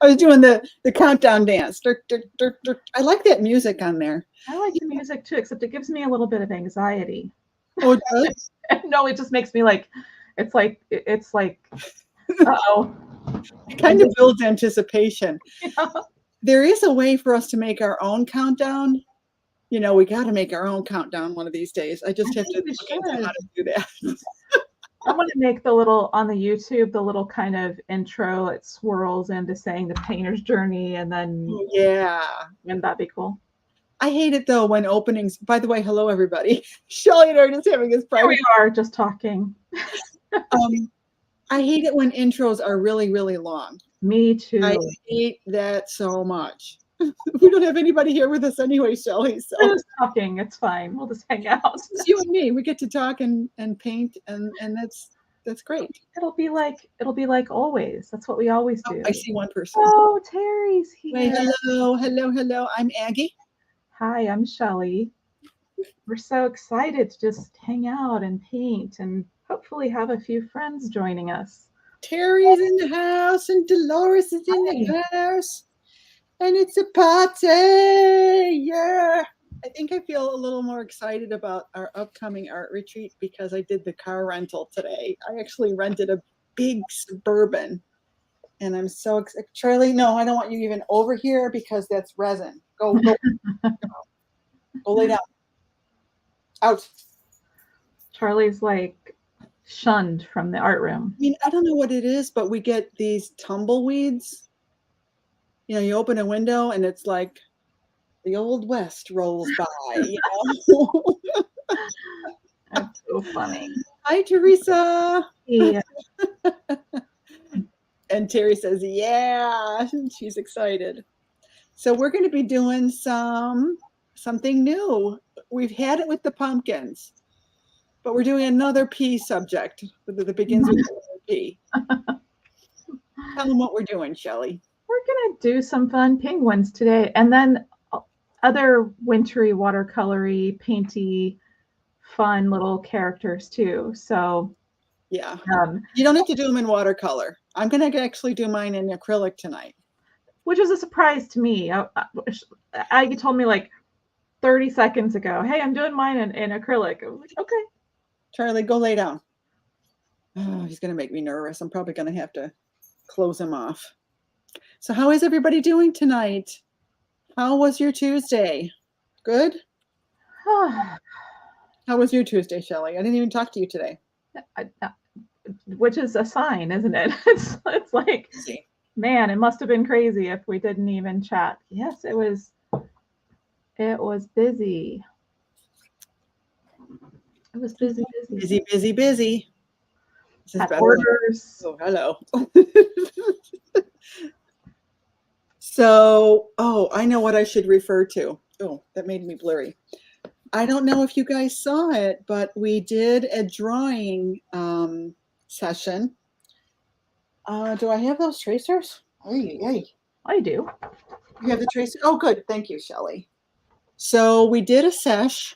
I was doing the countdown dance. I like that music on there. I like the music too, except it gives me a little bit of anxiety. Oh, it does? No, it just makes me like, it's like, uh-oh. It kind of builds anticipation. Yeah. There is a way for us to make our own countdown. You know, we got to make our own countdown one of these days. I just have to look into how to do that. I want to make the little, on the YouTube, the little kind of intro, it swirls into saying the painter's journey, and then yeah. Wouldn't that be cool? I hate it though when openings, by the way, hello everybody. Shelly and I are just having this private. Here we are just talking. I hate it when intros are really, really long. Me too. I hate that so much. We don't have anybody here with us anyway, Shelly. So we're just talking. It's fine. We'll just hang out. It's you and me. We get to talk and paint, and that's great. It'll be like always. That's what we always do. I see one person. Oh, Terry's here. Wait, hello. I'm Aggie. Hi, I'm Shelly. We're so excited to just hang out and paint and hopefully have a few friends joining us. Terry's in the house and Dolores is in the house. And it's a party, yeah. I think I feel a little more excited about our upcoming art retreat because I did the car rental today. I actually rented a big Suburban. And I'm so excited. Charlie, no, I don't want you even over here because that's resin. Go lay down. Out. Charlie's like shunned from the art room. I mean, I don't know what it is, but we get these tumbleweeds. You know, you open a window and it's like the Old West rolls by, you know? That's so funny. Hi, Teresa. Yeah. And Terry says, yeah, she's excited. So we're going to be doing something new. We've had it with the pumpkins, but we're doing another P subject that begins with P. Tell them what we're doing, Shelly. We're going to do some fun penguins today, and then other wintry, watercolory, painty, fun little characters too. So yeah, you don't have to do them in watercolor. I'm going to actually do mine in acrylic tonight. Which is a surprise to me. Aggie told me like 30 seconds ago, hey, I'm doing mine in acrylic. I was like, okay. Charlie, go lay down. Oh, he's going to make me nervous. I'm probably going to have to close him off. So how is everybody doing tonight? How was your Tuesday? Good? How was your Tuesday, Shelly? I didn't even talk to you today. Which is a sign, isn't it? It's like, man, it must have been crazy if we didn't even chat. Yes, it was busy. It was busy. Busy. This is better. Orders. Oh, hello. So, I know what I should refer to. Oh, that made me blurry. I don't know if you guys saw it, but we did a drawing session. Do I have those tracers? Hey. I do. You have the tracers? Oh, good. Thank you, Shelly. So we did a sesh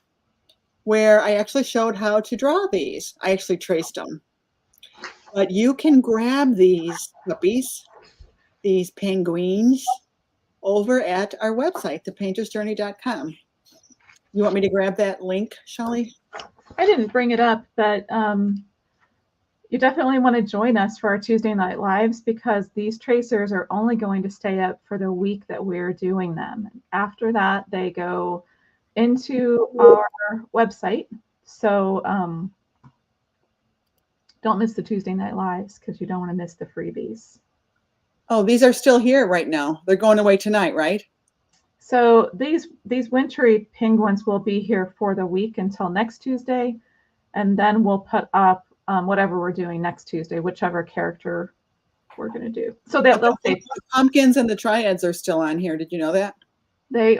where I actually showed how to draw these. I actually traced them. But you can grab these puppies, these penguins, over at our website, thepaintersjourney.com. You want me to grab that link, Shelly? I didn't bring it up, but you definitely want to join us for our Tuesday night lives because these tracers are only going to stay up for the week that we're doing them. After that, they go into our website. So don't miss the Tuesday night lives because you don't want to miss the freebies. Oh, these are still here right now. They're going away tonight, right? So these wintry penguins will be here for the week until next Tuesday, and then we'll put up whatever we're doing next Tuesday, whichever character we're going to do. So they'll stay. The pumpkins and the triads are still on here. Did you know that? They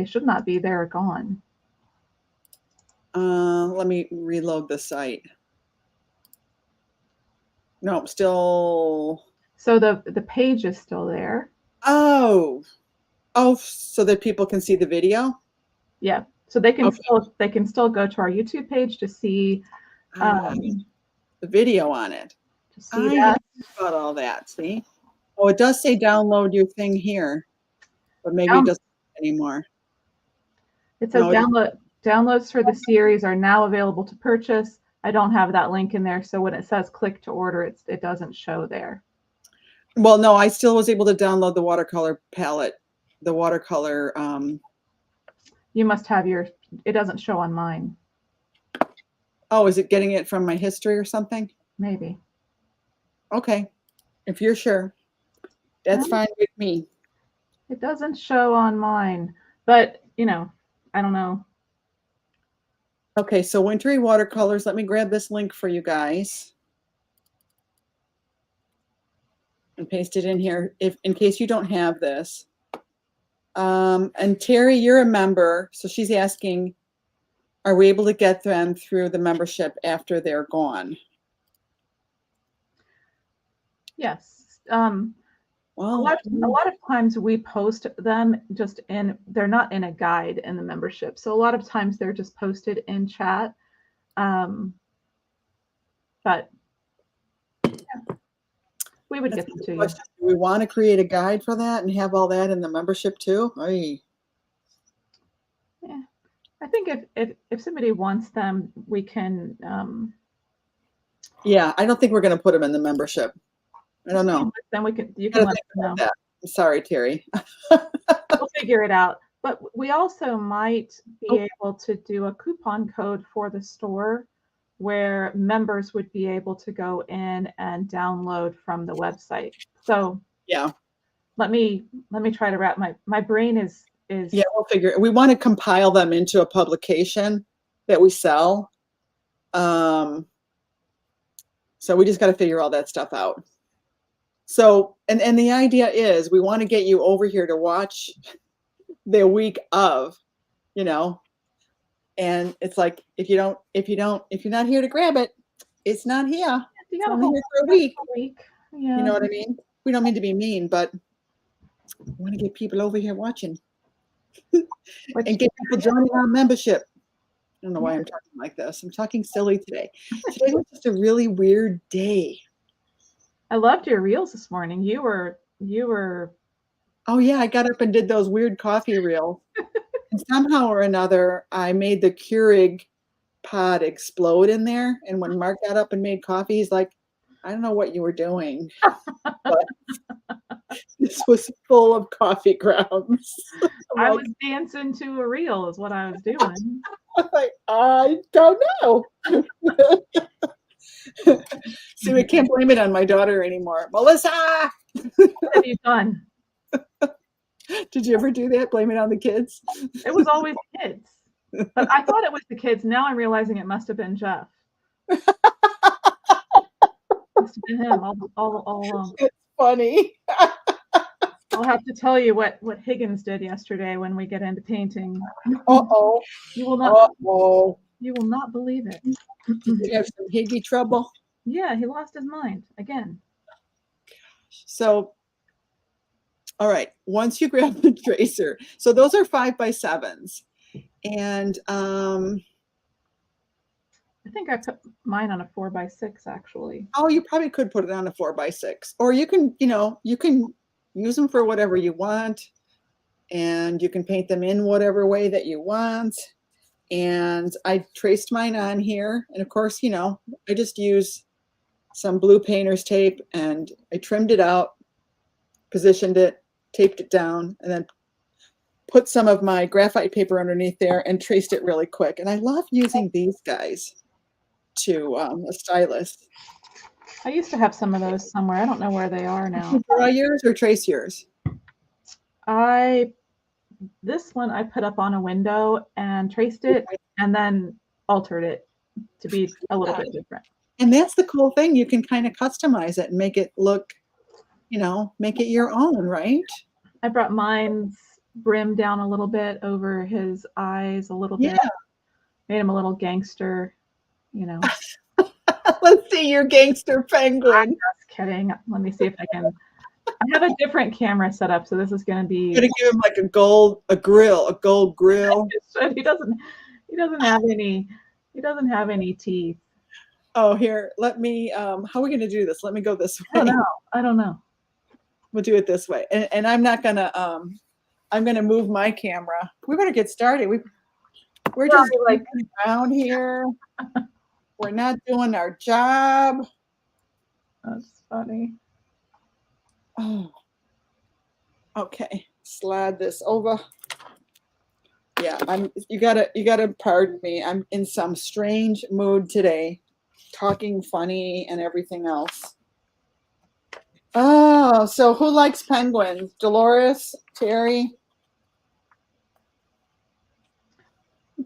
should not be. They're gone. Let me reload the site. No, still. So the page is still there. Oh, so that people can see the video? Yeah. So they can still go to our YouTube page to see the video on it. To see that. About all that, see? Oh, it does say download your thing here, but maybe it Down, doesn't anymore. it says No, it, downloads for the series are now available to purchase. I don't have that link in there, so when it says click to order, it doesn't show there. well, no, I still was able to download the watercolor palette, the watercolor. You must have your. It doesn't show on mine. Oh, is it getting it from my history or something? Maybe. Okay, if you're sure, that's fine with me. It doesn't show on mine, but you know, I don't know. Okay, so Wintery Watercolors. Let me grab this link for you guys and paste it in here, if in case you don't have this. And Terry, you're a member, so she's asking, are we able to get them through the membership after they're gone? Yes. Well, a lot of times we post them just in, they're not in a guide in the membership. So a lot of times they're just posted in chat. But yeah, we would get them to you. do we want to create a guide for that and have all that in the membership too? Oy. Yeah. I think if somebody wants them, we can. Yeah, I don't think we're going to put them in the membership. I don't know. Then you can let them know. That. I'm sorry, Terry. We'll figure it out. But we also might be able to do a coupon code for the store where members would be able to go in and download from the website. So yeah, let me try to wrap my brain is yeah, we'll figure it. We want to compile them into a publication that we sell. So we just got to figure all that stuff out. So, and the idea is we want to get you over here to watch the week of, you know, and it's like, if you're not here to grab it, it's not here. You got it's only here for a week. Yeah. You know what I mean? We don't mean to be mean, but we want to get people over here watching and get people joining our membership. I don't know why I'm talking like this. I'm talking silly today. Today was just a really weird day. I loved your reels this morning. You were. Oh yeah, I got up and did those weird coffee reels. And somehow or another, I made the Keurig pod explode in there. And when Mark got up and made coffee, he's like, I don't know what you were doing, but this was full of coffee grounds. I was dancing to a reel is what I was doing. I don't know. See, we can't blame it on my daughter anymore. Melissa! What have you done? Did you ever do that? Blame it on the kids? It was always kids. But I thought it was the kids. Now I'm realizing it must have been Jeff. Must have been him all along. It's funny. I'll have to tell you what Higgins did yesterday when we get into painting. Uh-oh. You will not. Uh-oh. You will not believe it. Did you have some Higgy trouble? Yeah, he lost his mind again. So, all right. Once you grab the tracer, so those are 5x7s, and I think I put mine on a 4x6 actually. Oh, you probably could put it on a 4x6, or you can, you can use them for whatever you want, and you can paint them in whatever way that you want. And I traced mine on here, and of course, I just use some blue painter's tape, and I trimmed it out, positioned it, taped it down, and then put some of my graphite paper underneath there and traced it really quick. And I love using these guys to a stylus. I used to have some of those somewhere. I don't know where they are now. Draw yours or trace yours? This one I put up on a window and traced it and then altered it to be a little bit different. And that's the cool thing. You can kind of customize it and make it look, make it your own, right? I brought mine's brim down a little bit over his eyes a little bit. Made him a little gangster, Let's see your gangster penguin. I'm just kidding. Let me see if I can. I have a different camera set up, so this is going to be. You're gonna give him like a gold grill. He doesn't have any. He doesn't have any teeth. Oh, here. Let me. How are we gonna do this? Let me go this way. I don't know. We'll do it this way. And I'm not gonna I'm gonna move my camera. We better get started. We're just like around here. We're not doing our job. that's funny. Oh. Okay, slide this over. Yeah, you gotta pardon me. I'm in some strange mood today, talking funny and everything else. Oh, so who likes penguins? Dolores, Terry,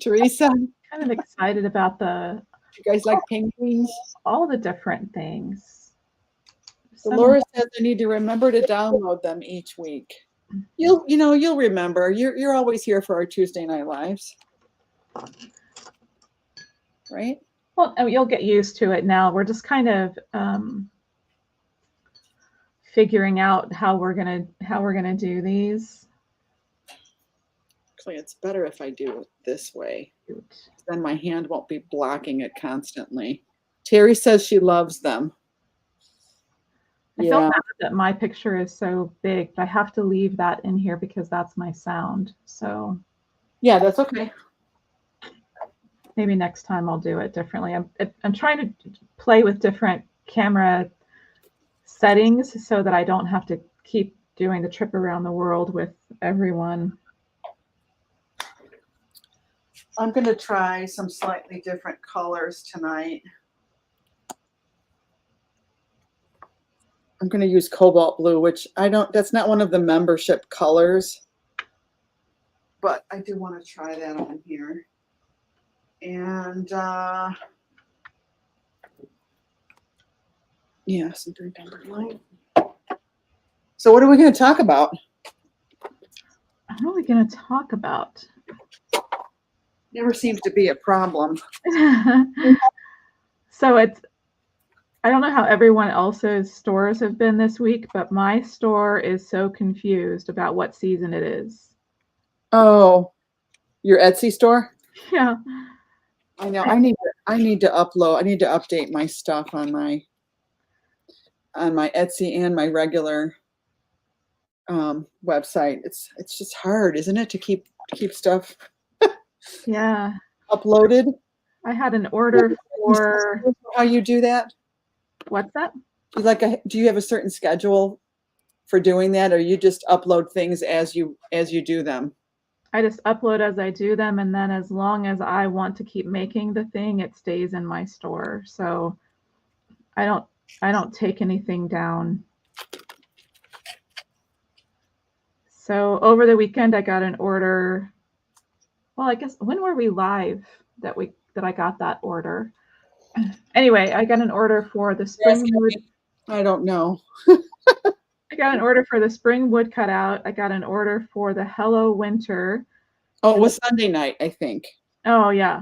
Teresa? Kind of excited about You guys like penguins? all the different things. Dolores says I need to remember to download them each week. You'll remember. You're always here for our Tuesday night lives, right? Well, you'll get used to it now. We're just kind of figuring out how we're gonna do these. Actually, it's better if I do it this way. Then my hand won't be blocking it constantly. Terry says she loves them. I feel bad that my picture is so big, but I have to leave that in here because that's my sound. So yeah, that's okay. Maybe next time I'll do it differently. I'm trying to play with different camera settings so that I don't have to keep doing the trip around the world with everyone. I'm going to try some slightly different colors tonight. I'm going to use cobalt blue, which that's not one of the membership colors, but I do want to try that on here. And yeah, some dark amber light. So what are we going to talk about? What are we going to talk about? Never seems to be a problem. So I don't know how everyone else's stores have been this week, but my store is so confused about what season it is. Oh, your Etsy store? Yeah. I know. I need to upload. I need to update my stuff on my Etsy and my regular website. It's just hard, isn't it, to keep stuff yeah uploaded? I had an order for how you do that. What's that? Do you have a certain schedule for doing that, or you just upload things as you do them? I just upload as I do them, and then as long as I want to keep making the thing, it stays in my store. So I don't take anything down. So over the weekend I got an order. Well, I guess when were we live that I got that order? Anyway, I got an order for the spring wood. I don't know. I got an order for the spring wood cutout. I got an order for the Hello Winter. Oh, it was Sunday night, I think. Oh yeah.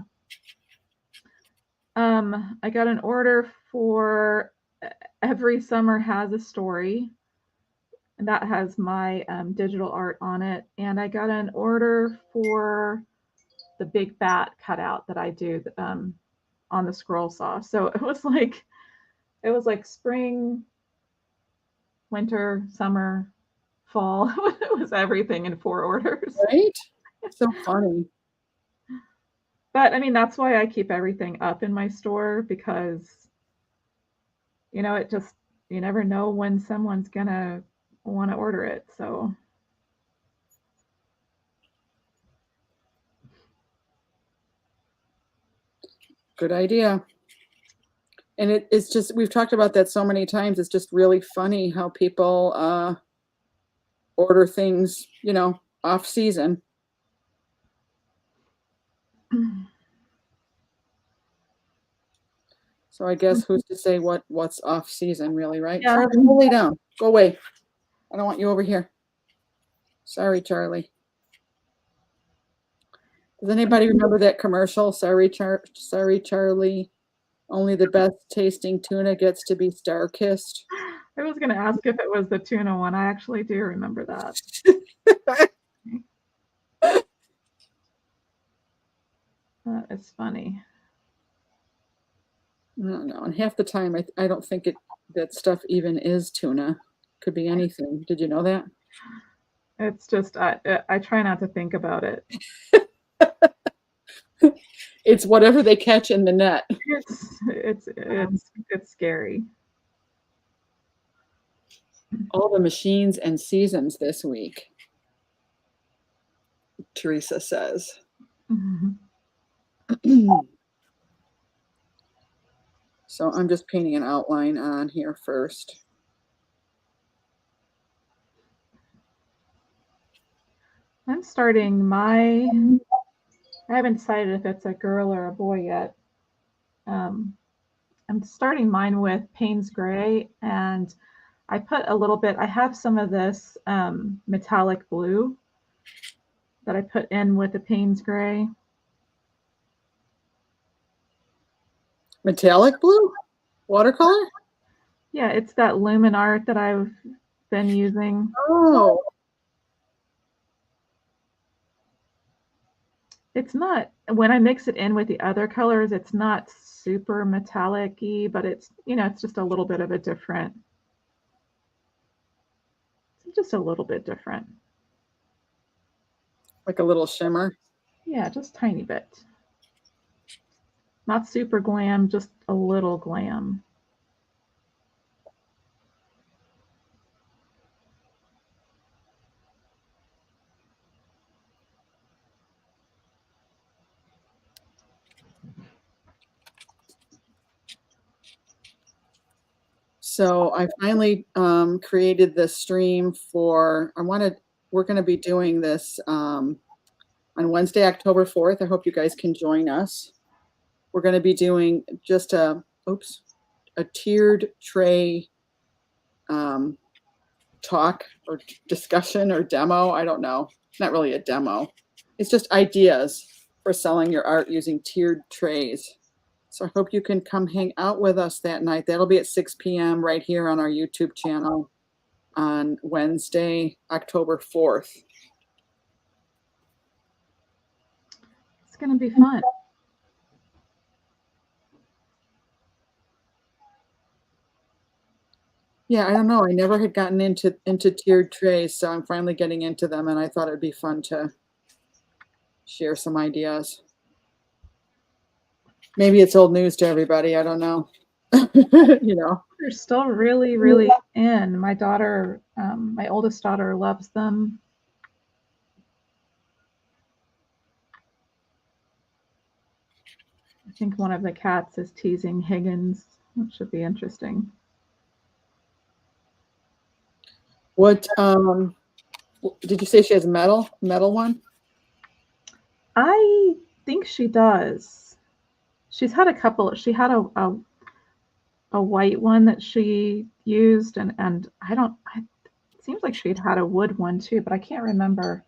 I got an order for Every Summer Has a Story, and that has my digital art on it. And I got an order for the big bat cutout that I do on the scroll saw. So it was like spring, winter, summer, fall. It was everything in 4 orders. Right? So funny. But I mean, that's why I keep everything up in my store, because you never know when someone's gonna want to order it. So good idea. And it's just, we've talked about that so many times. It's just really funny how people order things, off season. So I guess who's to say what's off season, really, right? Yeah. Charlie, go lay down. Go away. I don't want you over here. Sorry, Charlie. Does anybody remember that commercial? Sorry, Charlie. Only the best tasting tuna gets to be star kissed. I was going to ask if it was the tuna one. I actually do remember that. That is funny. I don't know. And half the time, I don't think that stuff even is tuna. Could be anything. Did you know that? It's just I try not to think about it. It's whatever they catch in the net. It's scary. All the machines and seasons this week, Teresa says. So I'm just painting an outline on here first. I'm starting I haven't decided if it's a girl or a boy yet. I'm starting mine with Payne's Gray, and I put a little bit, I have some of this metallic blue that I put in with the Payne's Gray. Metallic blue? Watercolor? Yeah, it's that Lumen Art that I've been using. Oh. It's not, when I mix it in with the other colors, it's not super metallic-y, but it's, it's just a little bit of a different, just a little bit different. Like a little shimmer? Yeah, just tiny bit. Not super glam, just a little glam. So I finally created the stream for, we're going to be doing this on Wednesday, October 4th. I hope you guys can join us. We're going to be doing just a tiered tray talk or discussion or demo. I don't know. Not really a demo. It's just ideas for selling your art using tiered trays. So I hope you can come hang out with us that night. That'll be at 6 p.m. right here on our YouTube channel on Wednesday, October 4th. It's going to be fun. Yeah, I don't know. I never had gotten into tiered trays, so I'm finally getting into them, and I thought it'd be fun to share some ideas. Maybe it's old news to everybody. I don't know. They're still really, really in. My daughter, my oldest daughter, loves them. I think one of the cats is teasing Higgins, which should be interesting. What did you say she has metal one? I think she does. She's had a couple. She had a white one that she used, and it seems like she'd had a wood one too, but I can't remember.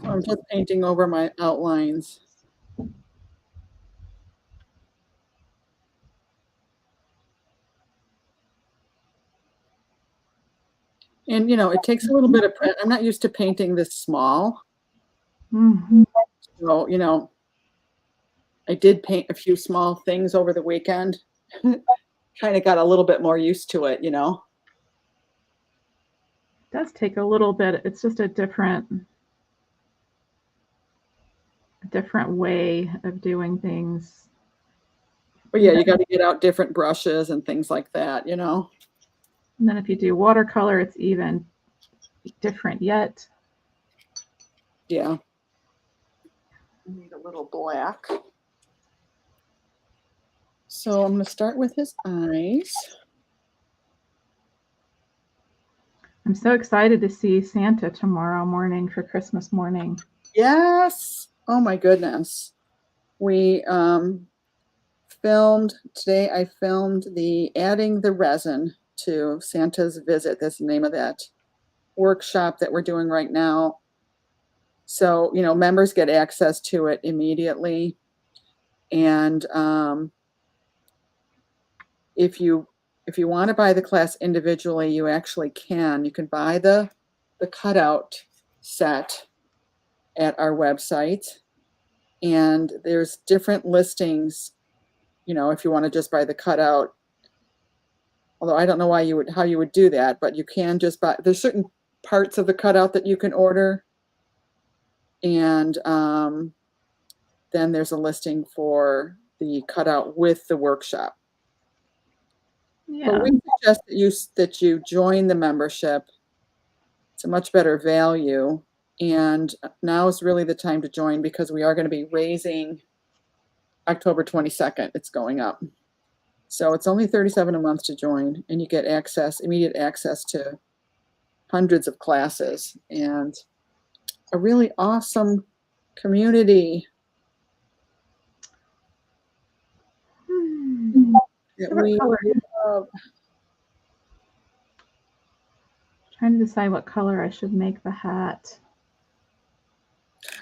I'm just painting over my outlines. And, it takes a little bit of, I'm not used to painting this small. Mm-hmm. So, I did paint a few small things over the weekend. Kind of got a little bit more used to it, It does take a little bit. It's just a different way of doing things. But yeah, you got to get out different brushes and things like that, And then if you do watercolor, it's even different yet. Yeah. I need a little black. So I'm going to start with his eyes. I'm so excited to see Santa tomorrow morning for Christmas morning. Yes. Oh my goodness. We filmed today. I filmed adding the resin to Santa's visit. That's the name of that workshop that we're doing right now. So, members get access to it immediately. And if you if you want to buy the class individually, you actually can. You can buy the cutout set at our website, and there's different listings, you know, if you want to just buy the cutout. Although I don't know how you would do that, but you can just buy, there's certain parts of the cutout that you can order. And then there's a listing for the cutout with the workshop. Yeah. But we suggest that you join the membership. It's a much better value. And now is really the time to join, because we are going to be raising October 22nd. It's going up. So it's only $37 a month to join, and you get immediate access to hundreds of classes and a really awesome community. That we love. Trying to decide what color I should make the hat.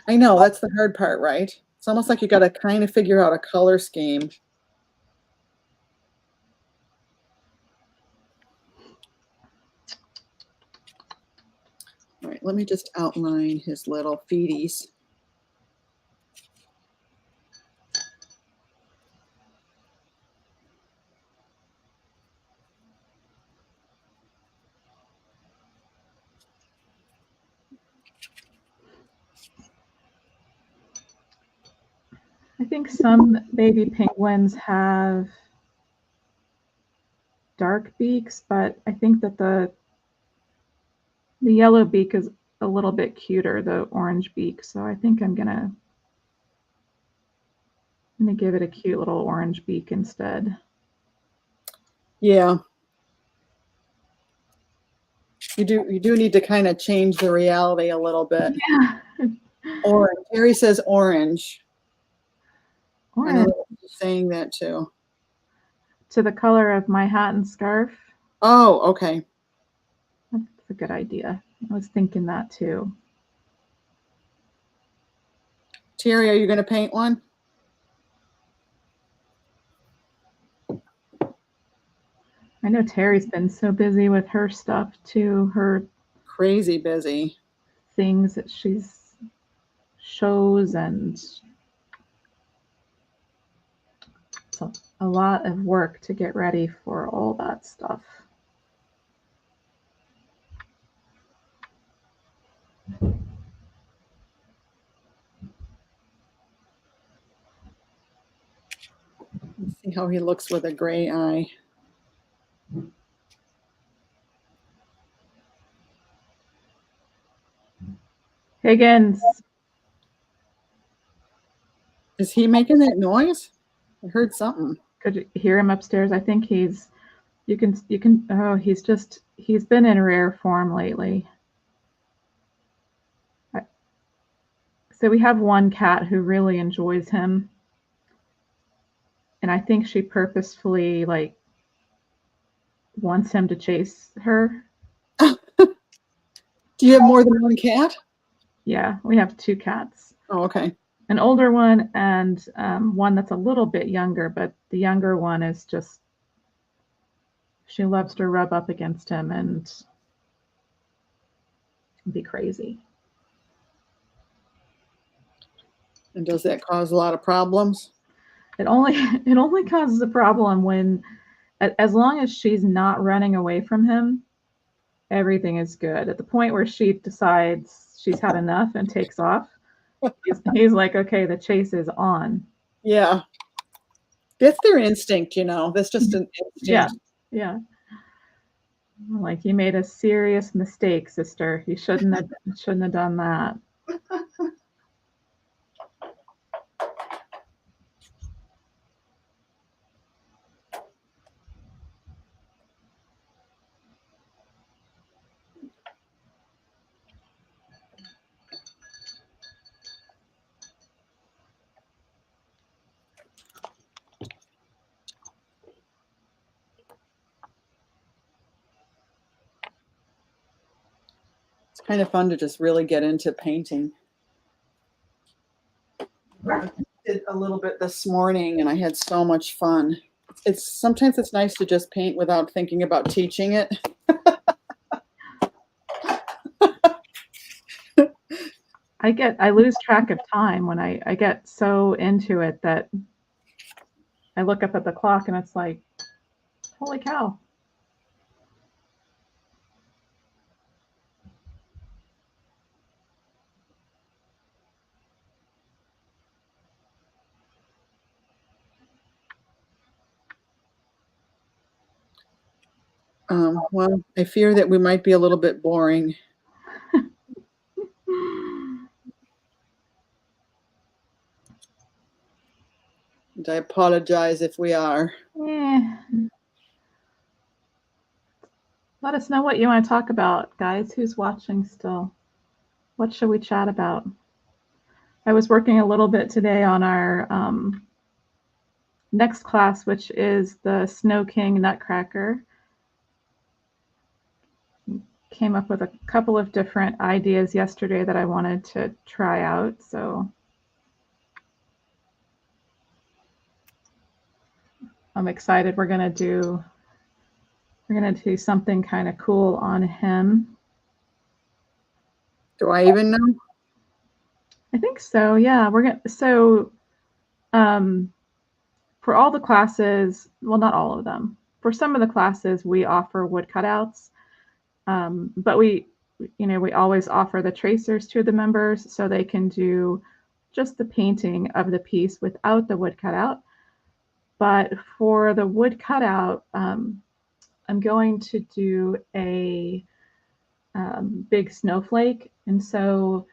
I know, that's the hard part, right? It's almost like you got to kind of figure out a color scheme. All right, let me just outline his little feeties. I think some baby penguins have dark beaks, but I think that the yellow beak is a little bit cuter, the orange beak. So I think I'm gonna give it a cute little orange beak instead. Yeah. You do need to kind of change the reality a little bit. Yeah. Orange. Harry says orange. Orange. I know you're saying that too. To the color of my hat and scarf. Oh, okay. That's a good idea. I was thinking that too. Terry, are you going to paint one? I know Terry's been so busy with her stuff too, her crazy busy things that she's shows, and it's a lot of work to get ready for all that stuff. Let's see how he looks with a gray eye. Higgins. Is he making that noise? I heard something. Could you hear him upstairs? I think he's, you can, oh, he's been in rare form lately. So we have one cat who really enjoys him. And I think she purposefully wants him to chase her. Do you have more than one cat? Yeah, we have two cats. Oh, okay. An older one and one that's a little bit younger, but the younger one is just, she loves to rub up against him and be crazy. And does that cause a lot of problems? It only causes a problem when, as long as she's not running away from him, everything is good. At the point where she decides she's had enough and takes off, he's like, okay, the chase is on. Yeah. That's their instinct, you know. That's just an instinct. Yeah. Like, you made a serious mistake, sister. You shouldn't have done that. It's kind of fun to just really get into painting. I did a little bit this morning and I had so much fun. it's sometimes it's nice to just paint without thinking about teaching it. I lose track of time when I get so into it that I look up at the clock and it's like, holy cow. Well, I fear that we might be a little bit boring. And I apologize if we are. Yeah. Let us know what you want to talk about, guys. Who's watching still? What should we chat about? I was working a little bit today on our next class, which is the Snow King Nutcracker. Came up with a couple of different ideas yesterday that I wanted to try out. So I'm excited. We're gonna do something kind of cool on him. Do I even know? I think so. Yeah, for all the classes, well, not all of them. For some of the classes, we offer wood cutouts, but we always offer the tracers to the members so they can do just the painting of the piece without the wood cutout. But for the wood cutout, I'm going to do a big snowflake, and so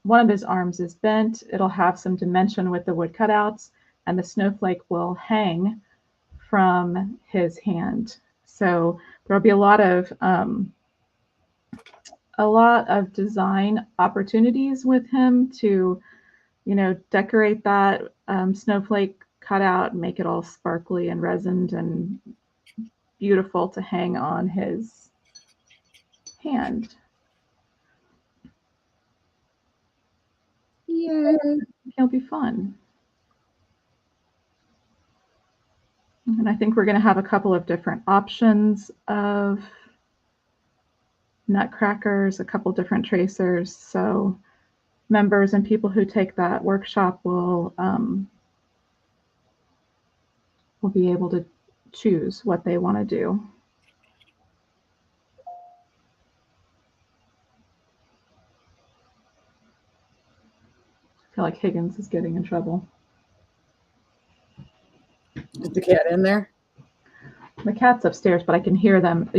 one of his arms is bent. It'll have some dimension with the wood cutouts, and the snowflake will hang from his hand. So there'll be a lot of design opportunities with him to, decorate that snowflake cutout, make it all sparkly and resined and beautiful to hang on his hand. Yeah. He'll be fun. And I think we're going to have a couple of different options of nutcrackers, a couple different tracers. So members and people who take that workshop will be able to choose what they want to do. I feel like Higgins is getting in trouble. Is the cat in there? The cat's upstairs, but I can hear them.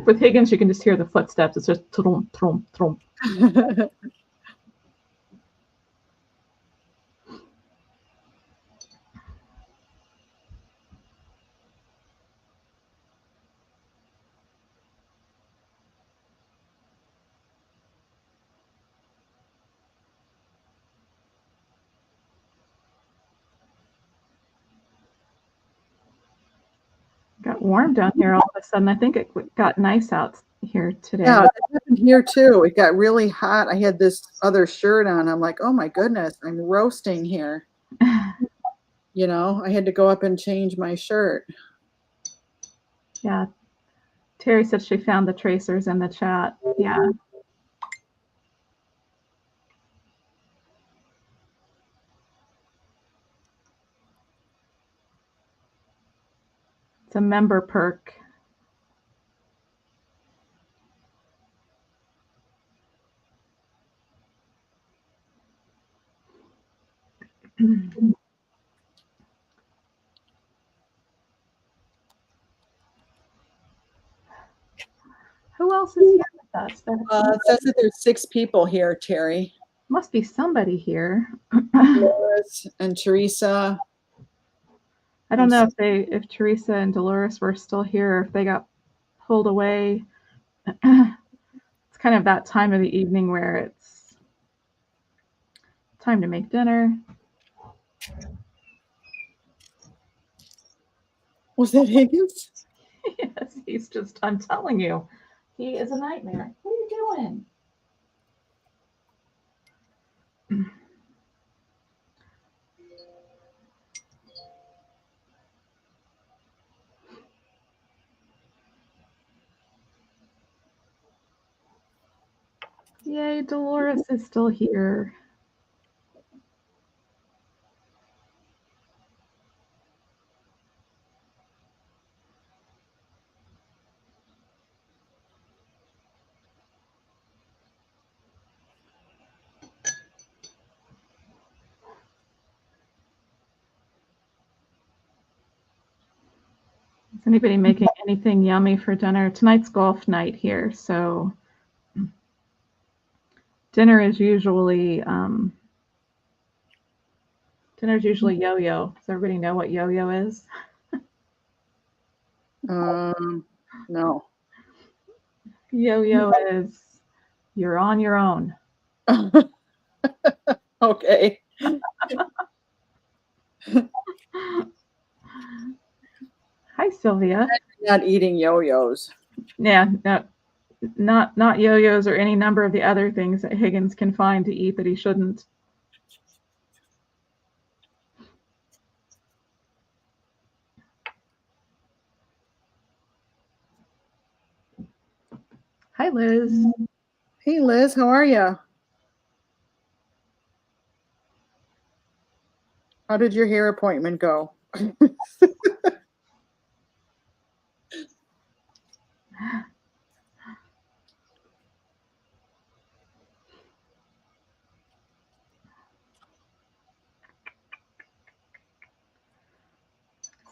With Higgins, you can just hear the footsteps. It's just thrum, thrum, thrum. Got warm down here all of a sudden. I think it got nice out here today. Yeah, it happened here too. It got really hot. I had this other shirt on. I'm like, oh my goodness, I'm roasting here. I had to go up and change my shirt. Yeah. Terry said she found the tracers in the chat. Yeah. It's a member perk. Who else is here with us? It says that there's 6 people here, Terry. Must be somebody here. Dolores and Teresa. I don't know if Teresa and Dolores were still here or if they got pulled away. It's kind of that time of the evening where it's time to make dinner. Was that Higgins? Yes, I'm telling you, he is a nightmare. What are you doing? Yay, Dolores is still here. Is anybody making anything yummy for dinner? Tonight's golf night here, so dinner is usually yo-yo. Does everybody know what yo-yo is? No. Yo-yo is you're on your own. Okay. Hi, Sylvia. Not eating yo-yos. Yeah, no, not yo-yos or any number of the other things that Higgins can find to eat that he shouldn't. Hi, Liz. Hey, Liz, how are you? How did your hair appointment go? Does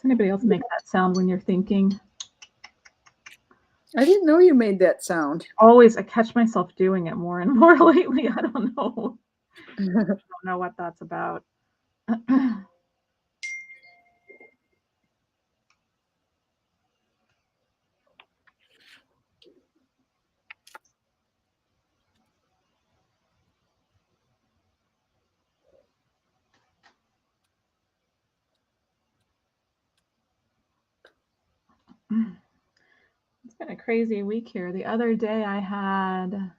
anybody else make that sound when you're thinking? I didn't know you made that sound. Always, I catch myself doing it more and more lately. I don't know. I don't know what that's about. It's been a crazy week here. The other day I had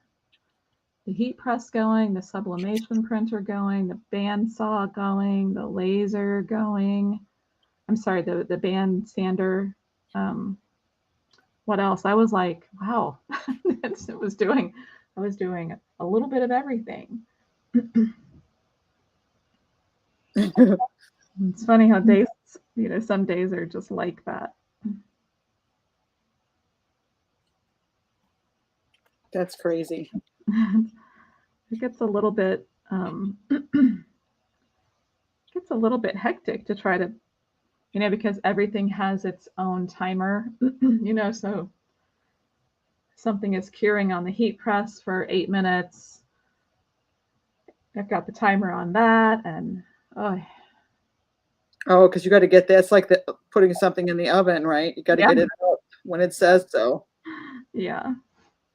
the heat press going, the sublimation printer going, the bandsaw going, the laser going. I'm sorry, the band sander. What else? I was like, wow, I was doing a little bit of everything. It's funny how days, some days are just like that. That's crazy. It gets a little bit hectic to try to, because everything has its own timer, so something is curing on the heat press for 8 minutes. I've got the timer on that, and because you got to get that. It's like putting something in the oven, right? You got to get it out when it says so. Yeah.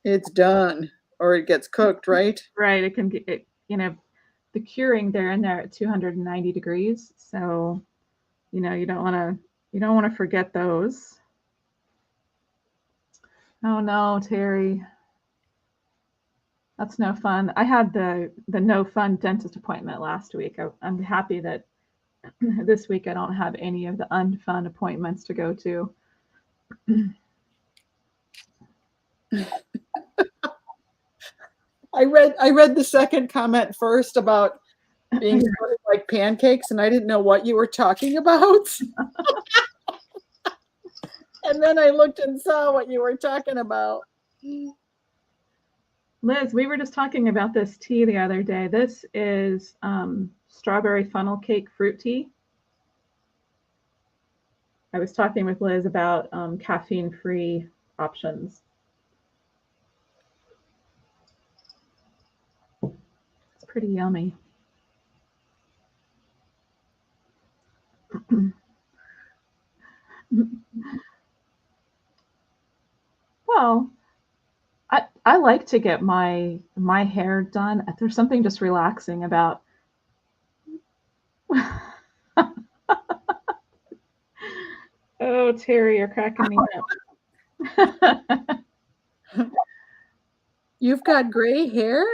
It's done, or it gets cooked, right? Right. It can get, the curing, they're in there at 290 degrees. So, you don't want to forget those. Oh no, Terry. That's no fun. I had the no fun dentist appointment last week. I'm happy that this week I don't have any of the unfun appointments to go to. I read the second comment first about being like pancakes, and I didn't know what you were talking about. And then I looked and saw what you were talking about. Liz, we were just talking about this tea the other day. This is strawberry funnel cake fruit tea. I was talking with Liz about caffeine-free options. It's pretty yummy. Well, I like to get my hair done. There's something just relaxing about. Oh, Terry, you're cracking me up. You've got gray hair?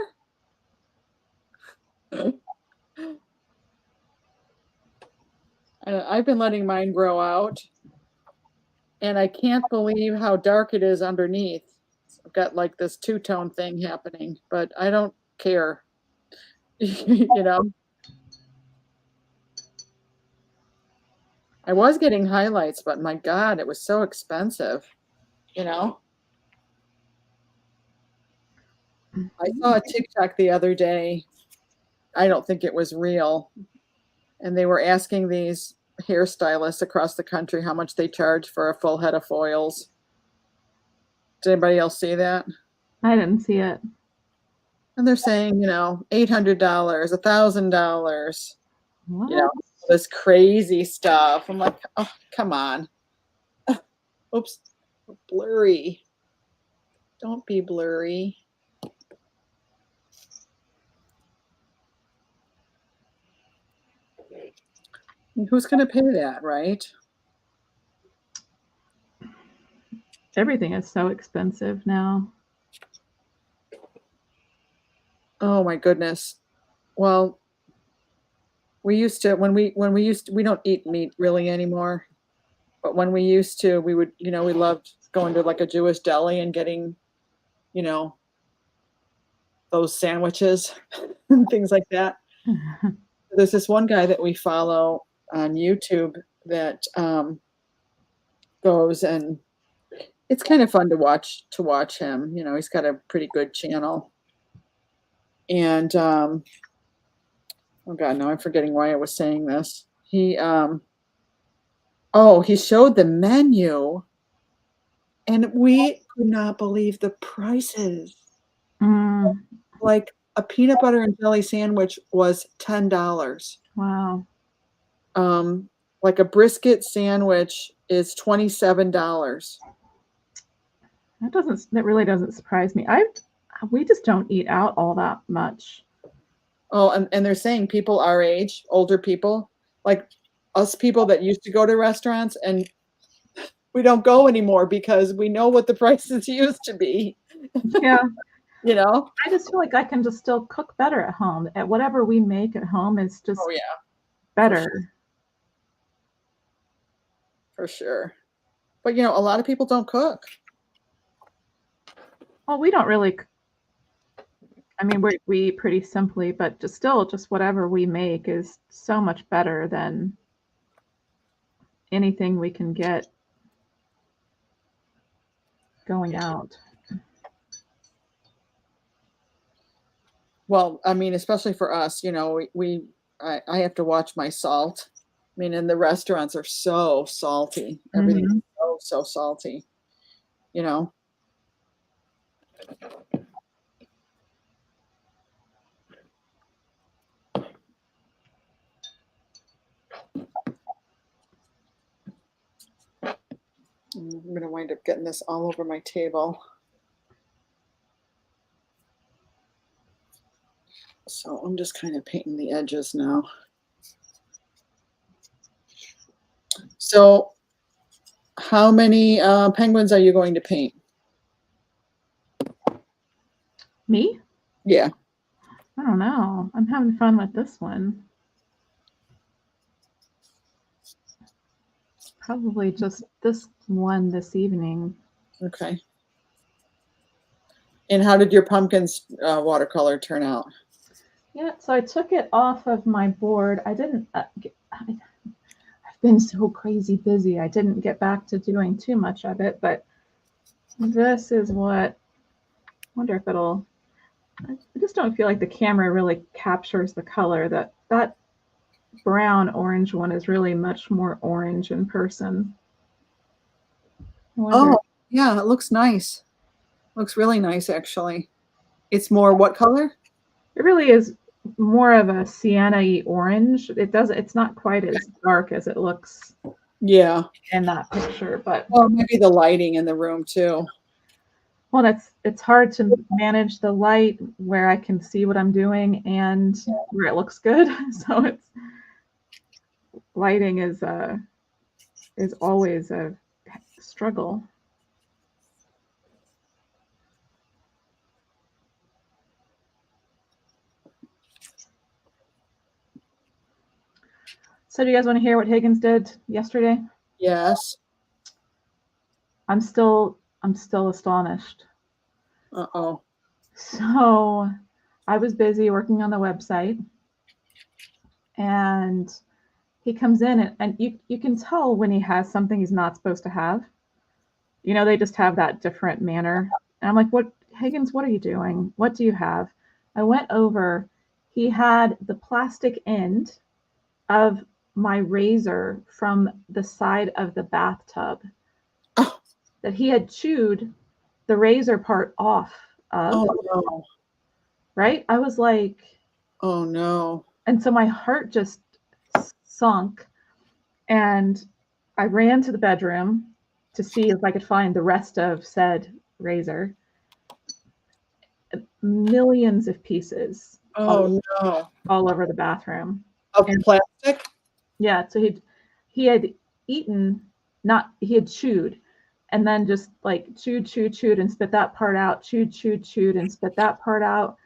I've been letting mine grow out, and I can't believe how dark it is underneath. got like this two-tone thing happening, but I don't care. You know? I was getting highlights, but my God, it was so expensive, you know? I saw a TikTok the other day. I don't think it was real. And they were asking these hairstylists across the country how much they charge for a full head of foils. Did anybody else see that? I didn't see it. And they're saying, $800, $1,000, What? this crazy stuff. I'm like, oh, come on. Oops, blurry. Don't be blurry. And who's going to pay that, right? Everything is so expensive now. Oh my goodness. Well, we used to we don't eat meat really anymore. But when we used to, we would, we loved going to like a Jewish deli and getting, you know, those sandwiches and things like that. There's this one guy that we follow on YouTube that goes, and it's kind of fun to watch him. He's got a pretty good channel. And oh God, no, I'm forgetting why I was saying this. He showed the menu, and we could not believe the prices. Mm, Like a peanut butter and jelly sandwich was $10. wow. Like a brisket sandwich is $27. That really doesn't surprise me. We just don't eat out all that much. Oh, and they're saying people our age, older people, like us people that used to go to restaurants, and we don't go anymore because we know what the prices used to be. Yeah. I just feel like I can just still cook better at home. At whatever we make at home is just better. For sure. But a lot of people don't cook. Well, we don't really. I mean, we eat pretty simply, but just whatever we make is so much better than anything we can get going out. Well, I mean, especially for us, I have to watch my salt. I mean, and the restaurants are so salty. Everything is so salty, I'm going to wind up getting this all over my table. So I'm just kind of painting the edges now. So how many penguins are you going to paint? Me? Yeah. I don't know. I'm having fun with this one. Probably just this one this evening. Okay. And how did your pumpkins watercolor turn out? Yeah, so I took it off of my board. I didn't. I've been so crazy busy. I didn't get back to doing too much of it, but this is what. I wonder if it'll. I just don't feel like the camera really captures the color. That brown orange one is really much more orange in person. Oh, yeah, it looks nice. Looks really nice, actually. It's more what color? It really is more of a sienna-y orange. It's not quite as dark as it looks in that picture, but maybe the lighting in the room too. Well, it's hard to manage the light where I can see what I'm doing and where it looks good. So lighting is always a struggle. So do you guys want to hear what Higgins did yesterday? Yes. I'm still astonished. Uh-oh. So I was busy working on the website, and he comes in, and you can tell when he has something he's not supposed to have. You know, they just have that different manner. And I'm like, what, Higgins, what are you doing? What do you have? I went over, he had the plastic end of my razor from the side of the bathtub Oh, that he had chewed the razor part off of, oh no. right? I was like, Oh no. and so my heart just sunk. And I ran to the bedroom to see if I could find the rest of said razor. Millions of pieces Oh no. all over the bathroom. Of And plastic? yeah, so he had eaten, not he had chewed, and then just like chewed and spit that part out, chewed and spit that part out.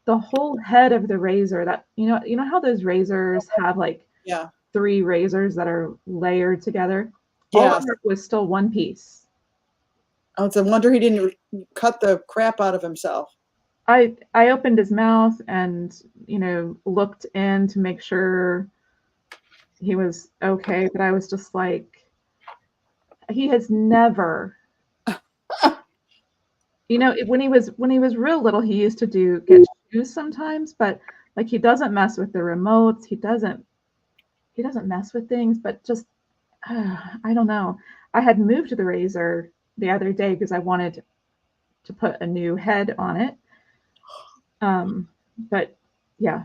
The whole head of the razor, that you know how those razors have like Yeah. 3 razors that are layered together? All of Yes. it was still one piece. Oh, it's a wonder he didn't cut the crap out of himself. I opened his mouth and, looked in to make sure he was okay, but I was just like, he has never, when he was real little, he used to get shoes sometimes, but like he doesn't mess with the remotes, he doesn't mess with things, but just I don't know. I had moved the razor the other day because I wanted to put a new head on it. But yeah,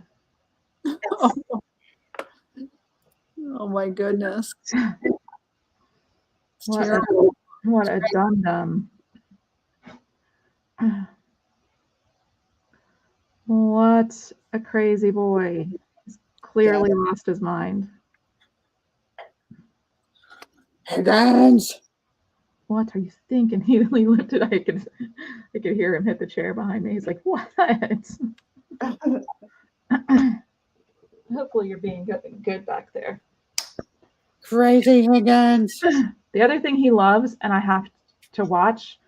Oh, oh my goodness. It's what terrible. a dum dum. What a crazy boy. He's Yeah. clearly lost his mind. Higgins. What are you thinking? He lifted. I could hear him hit the chair behind me. He's like, what? Hopefully you're being good back there. Crazy Higgins. The other thing he loves, and I have to watch,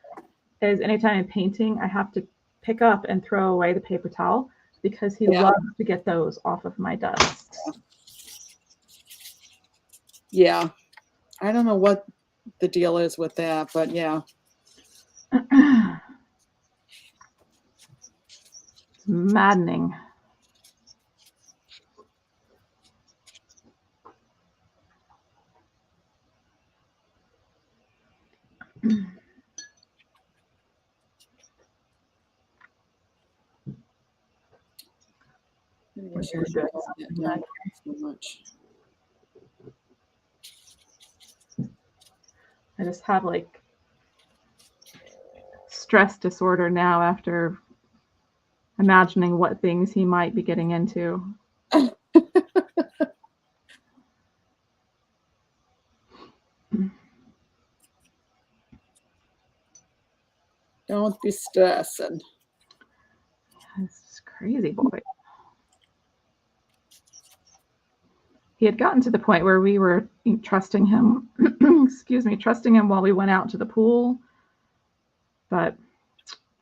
is anytime I'm painting, I have to pick up and throw away the paper towel because he loves to get those off of my dust. Yeah. I don't know what the deal is with that, but yeah. It's maddening. Maybe I should have shut that down so much. I just have like stress disorder now after imagining what things he might be getting into. Don't be stressing. This crazy boy. He had gotten to the point where we were trusting him, trusting him while we went out to the pool. But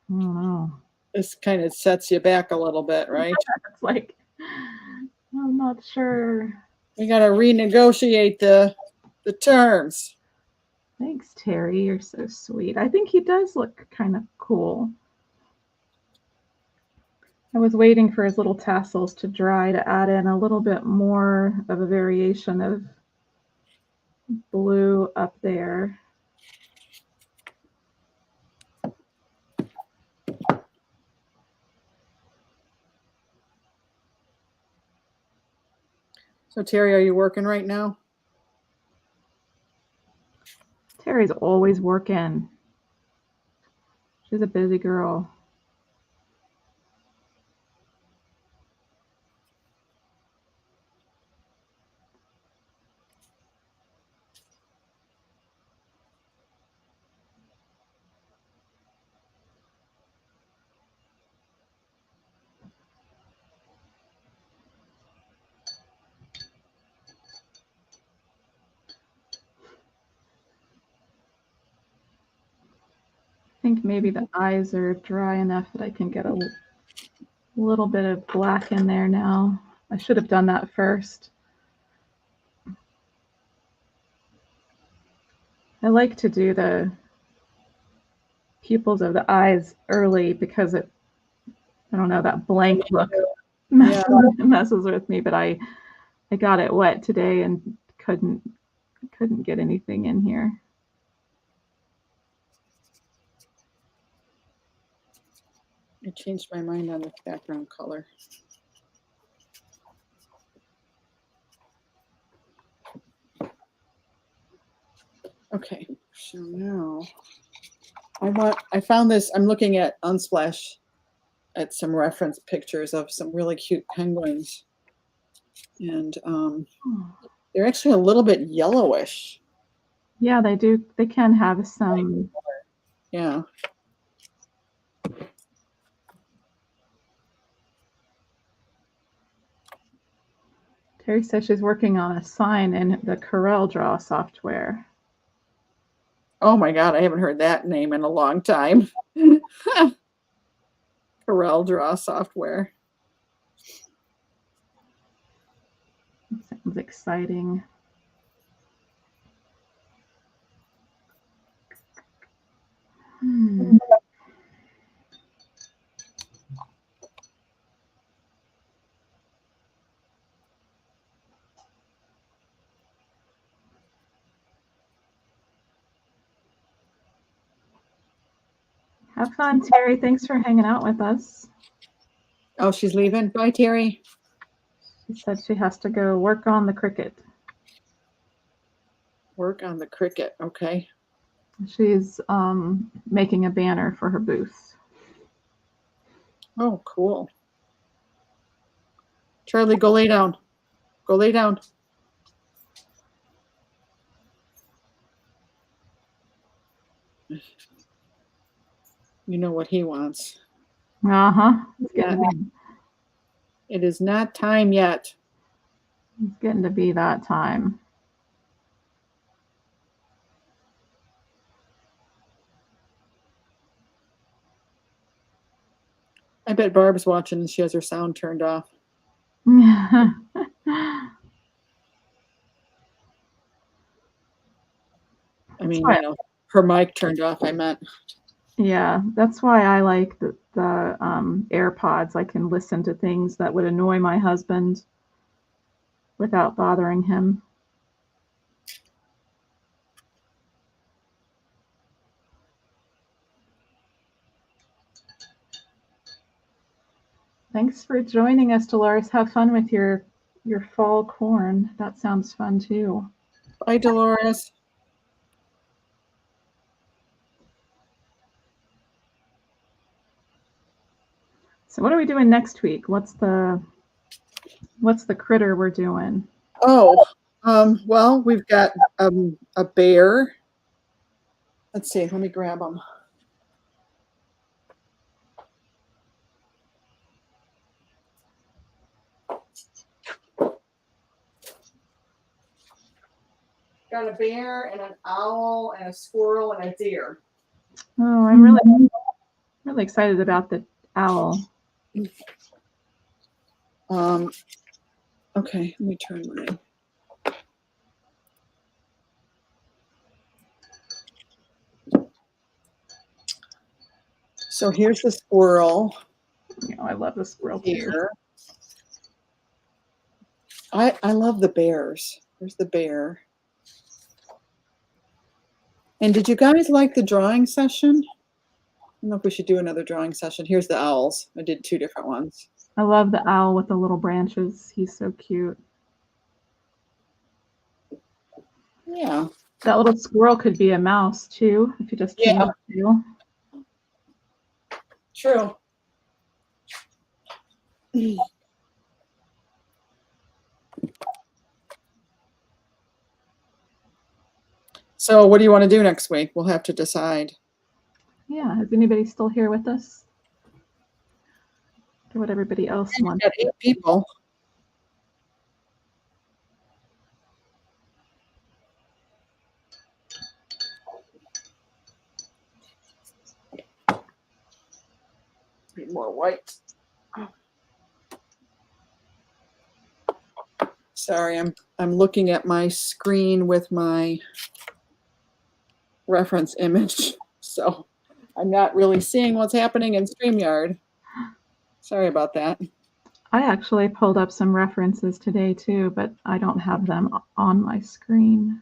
I don't know. This kind of sets you back a little bit, right? It's like, I'm not sure. We got to renegotiate the terms. Thanks, Terry. You're so sweet. I think he does look kind of cool. I was waiting for his little tassels to dry to add in a little bit more of a variation of blue up there. So Terry, are you working right now? Terry's always working. She's a busy girl. think maybe the eyes are dry enough that I can get a little bit of black in there now. I should have done that first. I like to do the pupils of the eyes early because I don't know, that blank look messes with me, but I got it wet today and couldn't get anything in here. I changed my mind on the background color. Okay, so now I found this, I'm looking at Unsplash at some reference pictures of some really cute penguins. And they're actually a little bit yellowish. Yeah, they do. They can have some. Yeah. Terry says she's working on a sign in the Corel Draw software. Oh my God, I haven't heard that name in a long time. Corel Draw software. Sounds exciting. Have fun, Terry. Thanks for hanging out with us. Oh, she's leaving. Bye, Terry. She said she has to go work on the Cricut. Work on the Cricut. Okay. She's making a banner for her booth. Oh, cool. Charlie, go lay down. Go lay down. You know what he wants. It is not time yet. It's getting to be that time. I bet Barb's watching and she has her sound turned off. I mean, you know, her mic turned off, I meant. Yeah, that's why I like the AirPods. I can listen to things that would annoy my husband without bothering him. Thanks for joining us, Dolores. Have fun with your fall corn. That sounds fun too. Bye, Dolores. So what are we doing next week? What's the critter we're doing? Oh, well, we've got a bear. Let's see, let me grab them. Got a bear and an owl and a squirrel and a deer. Oh, I'm really excited about the owl. Okay, let me turn mine. So here's the squirrel. You know, I love the squirrel too. I love the bears. There's the bear. And did you guys like the drawing session? I don't know if we should do another drawing session. Here's the owls. I did 2 different ones. I love the owl with the little branches. He's so cute. Yeah. That little squirrel could be a mouse too, if you just change the tail. True. So what do you want to do next week? We'll have to decide. Yeah, is anybody still here with us? Or what everybody else wants? Got 8 people. more white. Sorry, I'm looking at my screen with my reference image, so I'm not really seeing what's happening in StreamYard. Sorry about that. I actually pulled up some references today too, but I don't have them on my screen.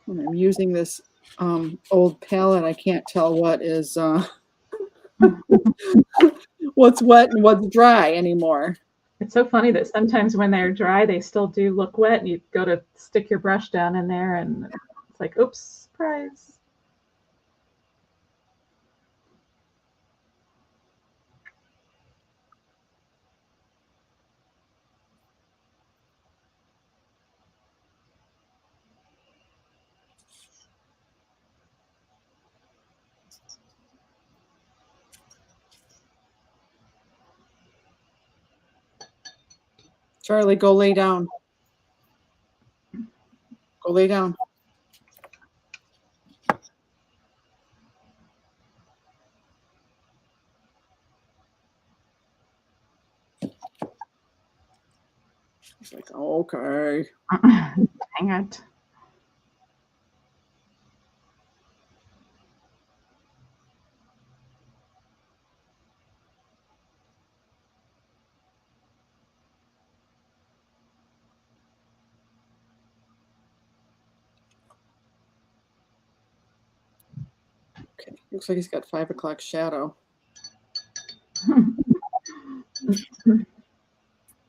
When I'm using this old palette, I can't tell what is what's wet and what's dry anymore. It's so funny that sometimes when they're dry, they still do look wet, and you go to stick your brush down in there, and it's like, oops, surprise. Charlie, go lay down. Go lay down. He's like, okay. Dang it. Okay, looks like he's got 5 o'clock shadow.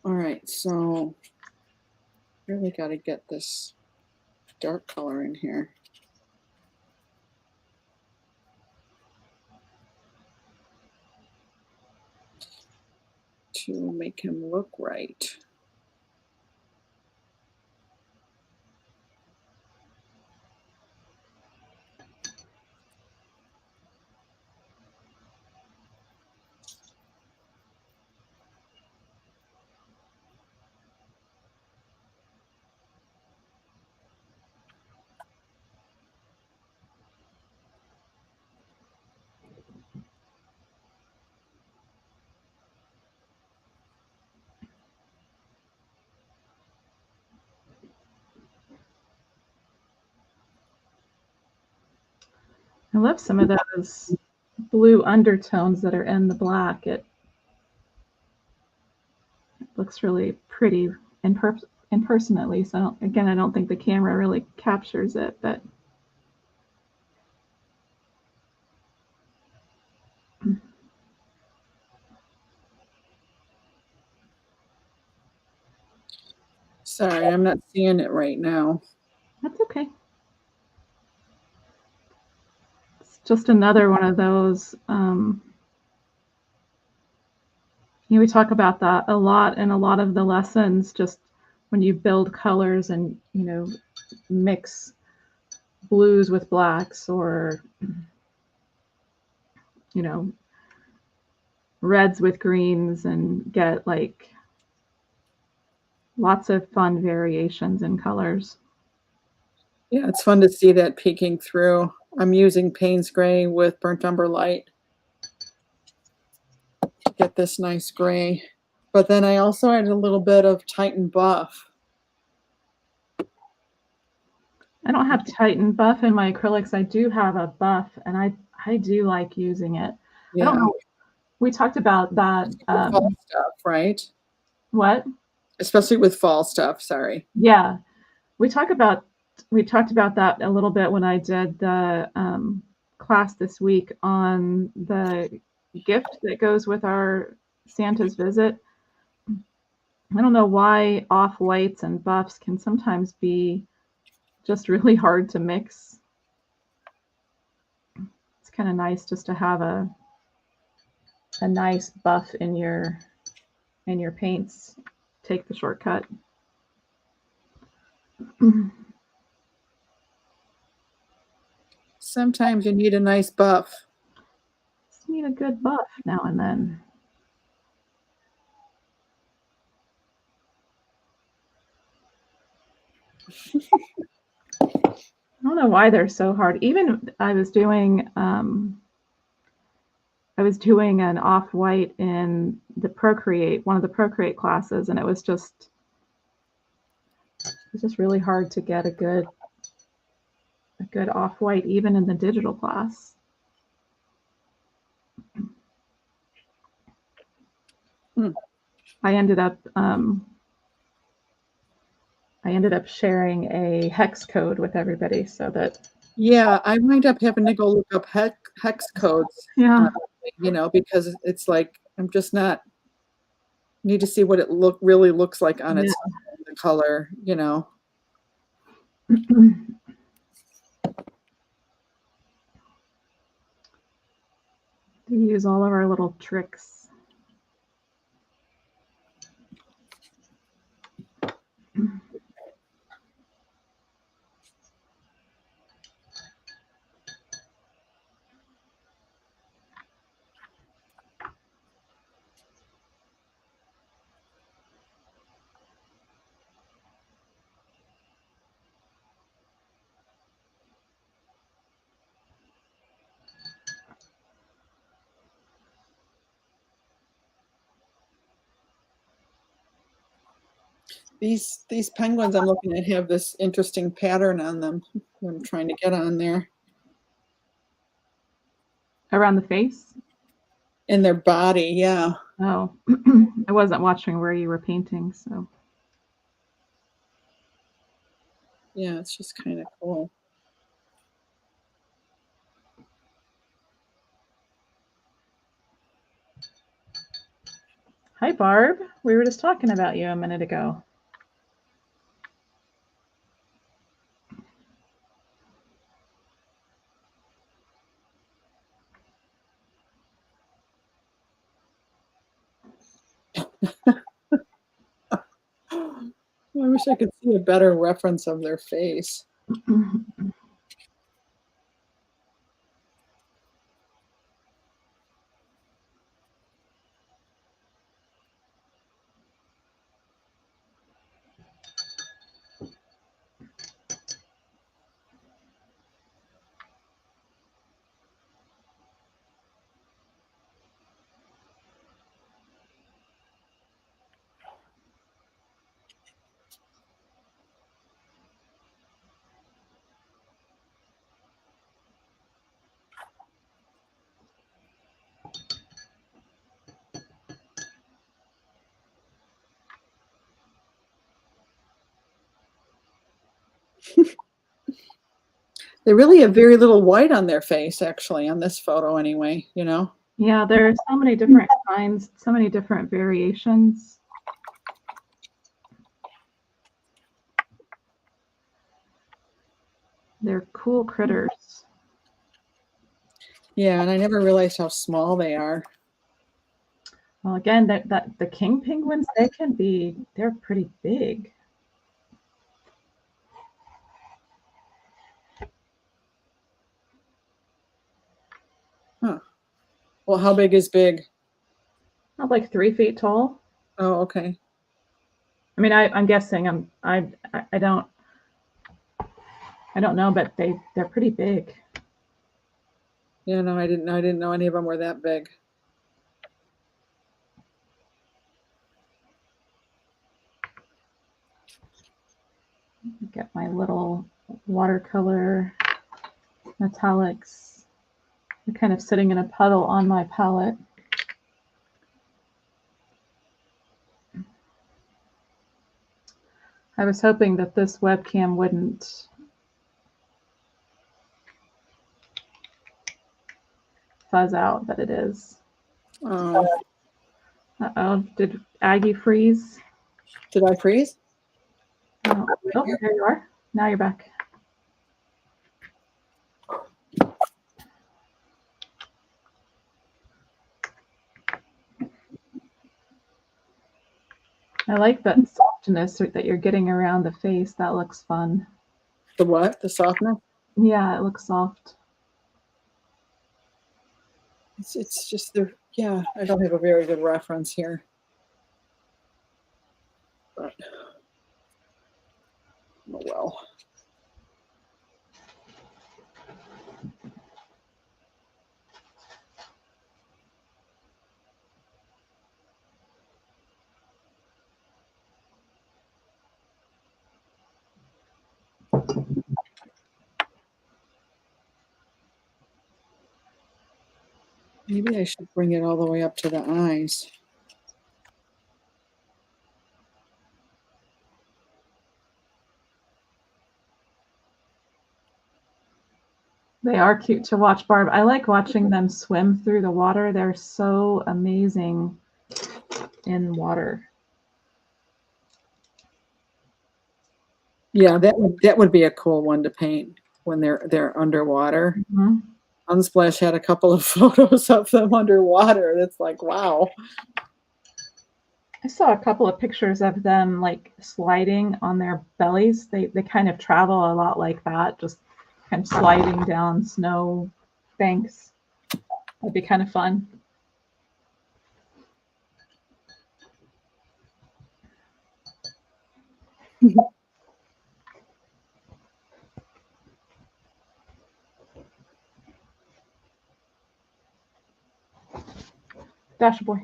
All right, so really got to get this dark color in here to make him look right. I love some of those blue undertones that are in the black. It looks really pretty in person at least. I don't think the camera really captures it, but Sorry, I'm not seeing it right now. that's okay. It's just another one of those. We talk about that a lot in a lot of the lessons, just when you build colors and, mix blues with blacks, or, reds with greens, and get like lots of fun variations in colors. Yeah, it's fun to see that peeking through. I'm using Payne's Gray with Burnt Umber Light to get this nice gray. But then I also added a little bit of Titan Buff. I don't have Titan Buff in my acrylics. I do have a buff, and I do like using it. Yeah. I don't know. We talked about that. Fall stuff, right? What? Especially with fall stuff. Sorry. Yeah, we talked about that a little bit when I did the class this week on the gift that goes with our Santa's visit. I don't know why off whites and buffs can sometimes be just really hard to mix. It's kind of nice just to have a nice buff in your paints. Take the shortcut. Sometimes you need a nice buff. Just need a good buff now and then. I don't know why they're so hard. Even I was doing an off-white in the Procreate, one of the Procreate classes, and it was just really hard to get a good off-white even in the digital class. I ended up sharing a hex code with everybody so that. Yeah, I wind up having to go look up hex codes. Yeah. You know, because it's like I'm just not need to see what it really looks like on its the color, you know. We use all of our little tricks. These penguins I'm looking at have this interesting pattern on them. I'm trying to get on there. Around the face? In their body, yeah. Oh, I wasn't watching where you were painting, so. Yeah, it's just kind of cool. Hi, Barb. We were just talking about you a minute ago. I wish I could see a better reference of their face. They really have very little white on their face, actually, on this photo anyway, you know? Yeah, there are so many different kinds, so many different variations. They're cool critters. Yeah, and I never realized how small they are. Well, again, the king penguins, they're pretty big. Huh. Well, how big is big? Not like 3 feet tall. Oh, okay. I mean, I'm guessing. I don't know, but they're pretty big. Yeah, no, I didn't know any of them were that big. Get my little watercolor metallics. They're kind of sitting in a puddle on my palette. I was hoping that this webcam wouldn't fuzz out, but it is. Uh-oh, did Aggie freeze? Did I freeze? Oh, there you are. Now you're back. I like that softness that you're getting around the face. That looks fun. The what? The softness? Yeah, it looks soft. It's just the, yeah, I don't have a very good reference here. But, oh well. Maybe I should bring it all the way up to the eyes. They are cute to watch, Barb. I like watching them swim through the water. They're so amazing in water. Yeah, that would be a cool one to paint when they're underwater. Mm-hmm. Unsplash had a couple of photos of them underwater. That's like, wow. I saw a couple of pictures of them like sliding on their bellies. They kind of travel a lot like that, just kind of sliding down snow banks. That'd be kind of fun. Dasher boy.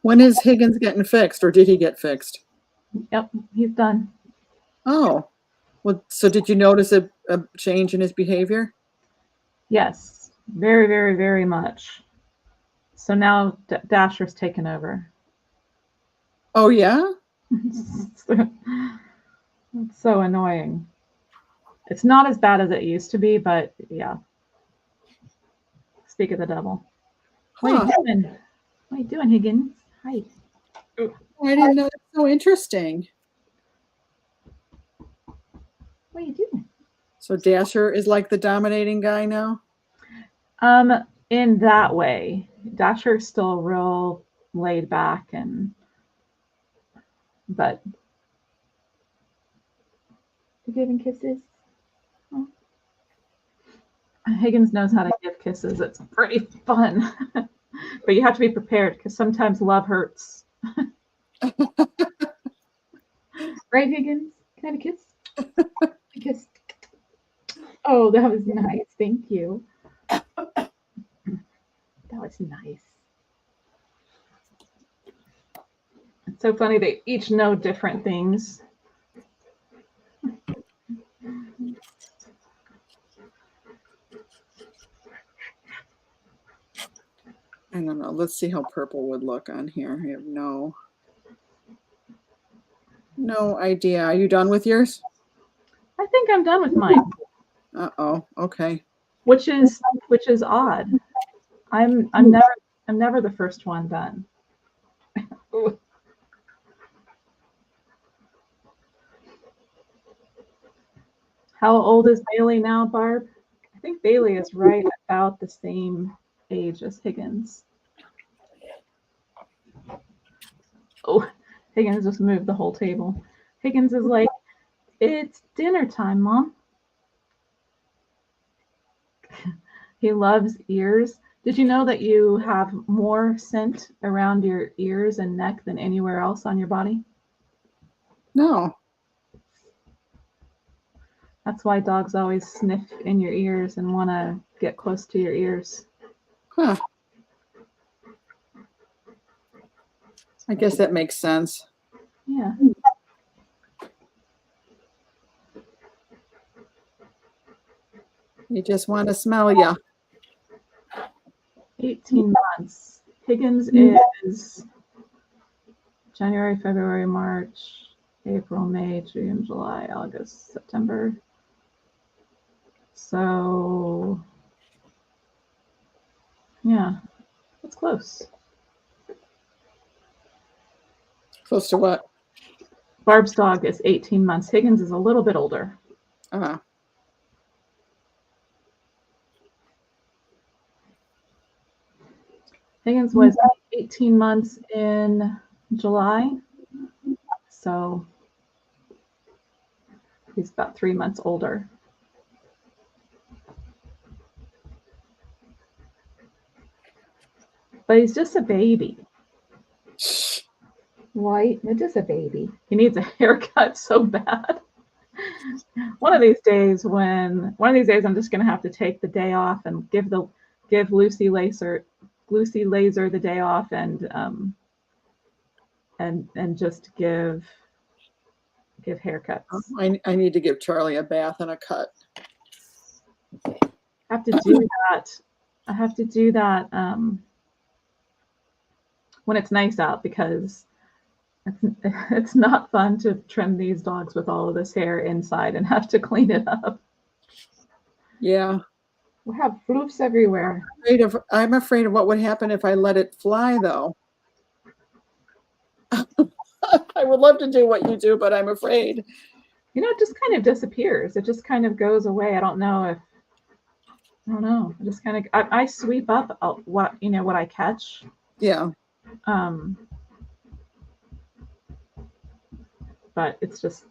When is Higgins getting fixed, or did he get fixed? Yep, he's done. Oh, well, so did you notice a change in his behavior? Yes, very, very, very much. So now Dasher's taken over. Oh, yeah? It's so annoying. It's not as bad as it used to be, but yeah. Speak of the devil. What are you doing? What are you doing, Higgins? Hi. I didn't know. That's so interesting. What are you doing? So Dasher is like the dominating guy now? In that way. Dasher's still real laid back but you giving kisses? Oh. Higgins knows how to give kisses. It's pretty fun. But you have to be prepared because sometimes love hurts. Right, Higgins? Can I have a kiss? A kiss. Oh, that was nice. Thank you. That was nice. It's so funny. They each know different things. I don't know. Let's see how purple would look on here. I have no idea. Are you done with yours? I think I'm done with mine. Uh-oh. Okay. Which is odd. I'm never the first one done. How old is Bailey now, Barb? I think Bailey is right about the same age as Higgins. Oh, Higgins just moved the whole table. Higgins is like, it's dinner time, Mom. He loves ears. Did you know that you have more scent around your ears and neck than anywhere else on your body? No. That's why dogs always sniff in your ears and want to get close to your ears. Huh. I guess that makes sense. Yeah. You just want to smell ya. 18 months. Higgins is January, February, March, April, May, June, July, August, September. So, yeah, it's close. Close to what? Barb's dog is 18 months. Higgins is a little bit older. Uh-huh. Higgins was 18 months in July, so he's about 3 months older. But he's just a baby. White, just a baby. He needs a haircut so bad. One of these days, I'm just gonna have to take the day off and give Lucy Laser the day off and just give haircuts. I need to give Charlie a bath and a cut. I have to do that when it's nice out, because it's not fun to trim these dogs with all of this hair inside and have to clean it up. Yeah. We have floofs everywhere. I'm afraid of what would happen if I let it fly, though. I would love to do what you do, but I'm afraid. You know, it just kind of disappears. It just kind of goes away. I don't know. I just kind of, I sweep up what I catch. Yeah. But it's just,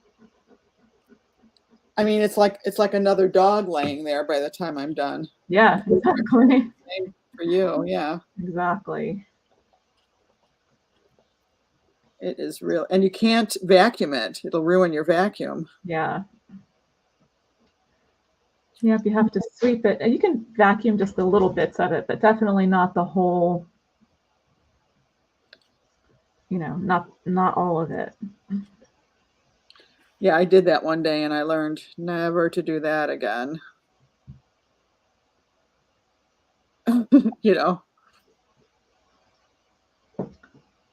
I mean, it's like another dog laying there by the time I'm done. Yeah, exactly. Same for you, yeah. Exactly. It is real, and you can't vacuum it. It'll ruin your vacuum. Yeah. Yeah, if you have to sweep it, and you can vacuum just the little bits of it, but definitely not the whole, not all of it. Yeah, I did that one day and I learned never to do that again.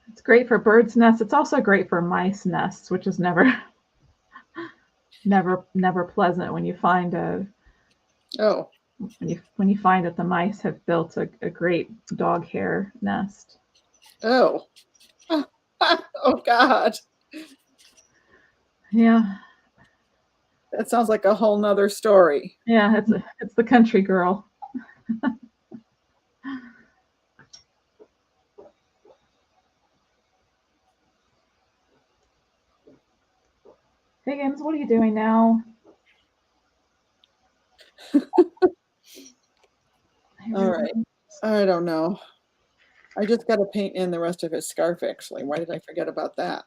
It's great for birds' nests. It's also great for mice nests, which is never pleasant when you find when you find that the mice have built a great dog hair nest. Oh. Oh God. Yeah. That sounds like a whole nother story. Yeah, it's the country girl. Higgins, what are you doing now? All right. I don't know. I just got to paint in the rest of his scarf, actually. Why did I forget about that?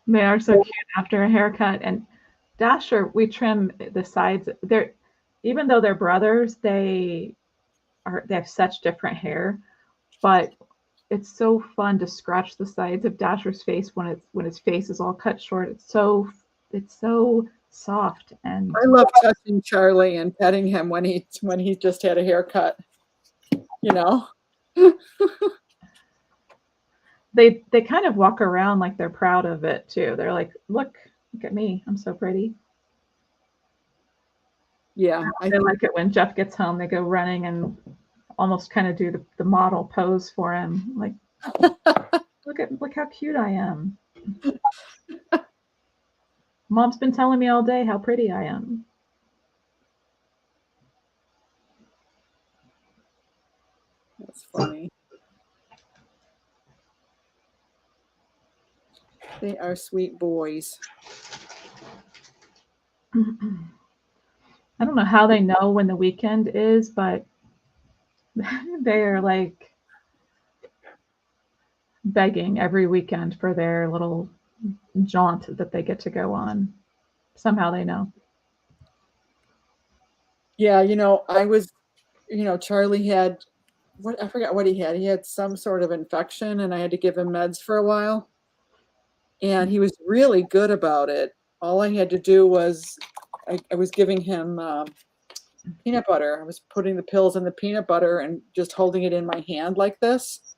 They are so cute after a haircut. And Dasher, we trim the sides. Even though they're brothers, they have such different hair, but it's so fun to scratch the sides of Dasher's face when his face is all cut short. It's so soft, and I love touching Charlie and petting him when he just had a haircut. They kind of walk around like they're proud of it too. They're like, look at me, I'm so pretty. Yeah, I like it when Jeff gets home. They go running and almost kind of do the model pose for him, like, look how cute I am. Mom's been telling me all day how pretty I am. That's funny. They are sweet boys. I don't know how they know when the weekend is, but they are like begging every weekend for their little jaunt that they get to go on. Somehow they know. Yeah, Charlie had I forgot what he had. He had some sort of infection and I had to give him meds for a while. And he was really good about it. All I had to do was I was giving him peanut butter. I was putting the pills in the peanut butter and just holding it in my hand like this.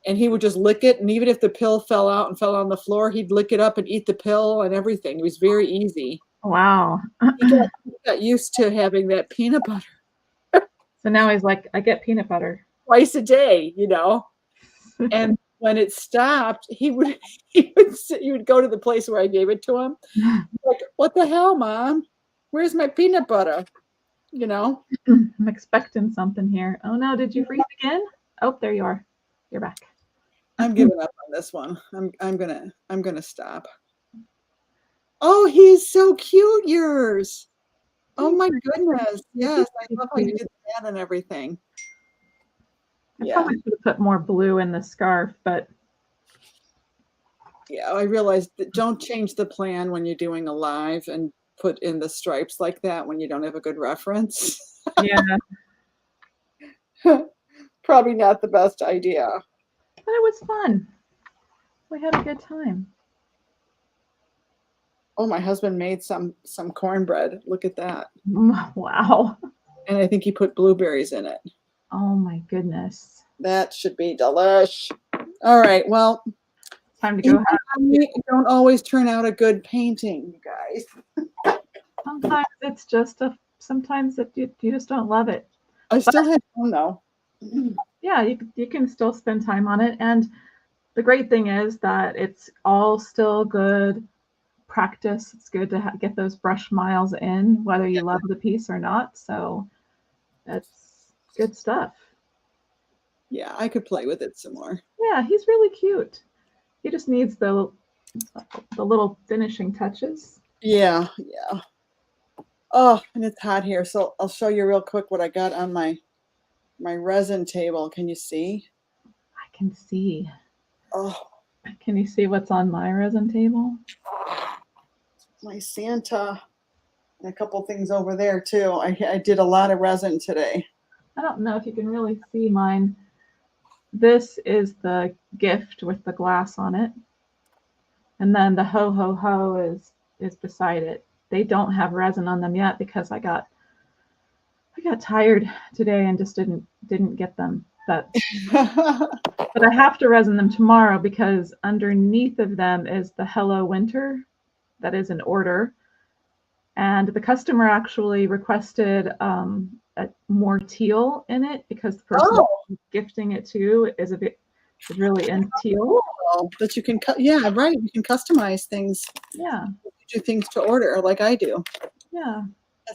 And he would just lick it. And even if the pill fell out and fell on the floor, he'd lick it up and eat the pill and everything. It was very easy. Wow. He got used to having that peanut butter. So now he's like, I get peanut butter Twice a day, And when it stopped, he would he would go to the place where I gave it to him. Like, what the hell, Mom? Where's my peanut butter? You know? I'm expecting something here. Oh no, did you freeze again? Oh, there you are. You're back. I'm giving up on this one. I'm gonna stop. Oh, he's so cute, yours. Oh my goodness. Yes, I love how you did that and everything. I Yeah. probably should have put more blue in the scarf, but Yeah, I realized that don't change the plan when you're doing a live and put in the stripes like that when you don't have a good reference. yeah. Probably not the best idea. But it was fun. We had a good time. Oh, my husband made some cornbread. Look at that. Wow. And I think he put blueberries in it. Oh my goodness. That should be delish. All right, well, Time to go have don't always turn out a good painting, you guys. sometimes it's just sometimes you just don't love it. I still had fun though. Yeah, you can still spend time on it, and the great thing is that it's all still good practice. It's good to get those brush miles in, whether you love the piece or not. So that's good stuff. Yeah, I could play with it some more. Yeah, he's really cute. He just needs the little finishing touches. Yeah, yeah. Oh, and it's hot here, so I'll show you real quick what I got on my resin table. Can you see? I can see. Oh, Can you see what's on my resin table? my Santa and a couple things over there too. I did a lot of resin today. I don't know if you can really see mine. This is the gift with the glass on it. And then the ho ho ho is beside it. They don't have resin on them yet because I got tired today and just didn't get them. But I have to resin them tomorrow because underneath of them is the Hello Winter that is an order. And the customer actually requested more teal in it because the person gifting it to is really into teal. Oh, but you can cut. Yeah, right. You can customize things. Yeah. Do things to order like I do. Yeah.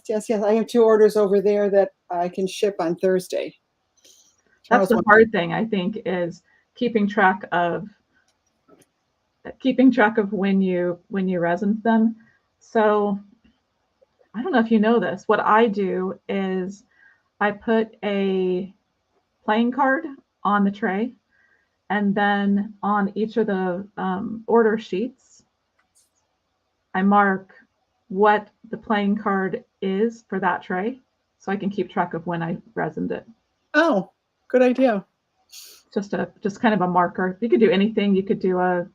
Yes. I have 2 orders over there that I can ship on Thursday. That's the hard thing, I think, is keeping track of when you resin them. So I don't know if you know this. What I do is I put a playing card on the tray, and then on each of the order sheets, I mark what the playing card is for that tray, so I can keep track of when I resined it. Oh, good idea. Just kind of a marker. You could do anything. You could do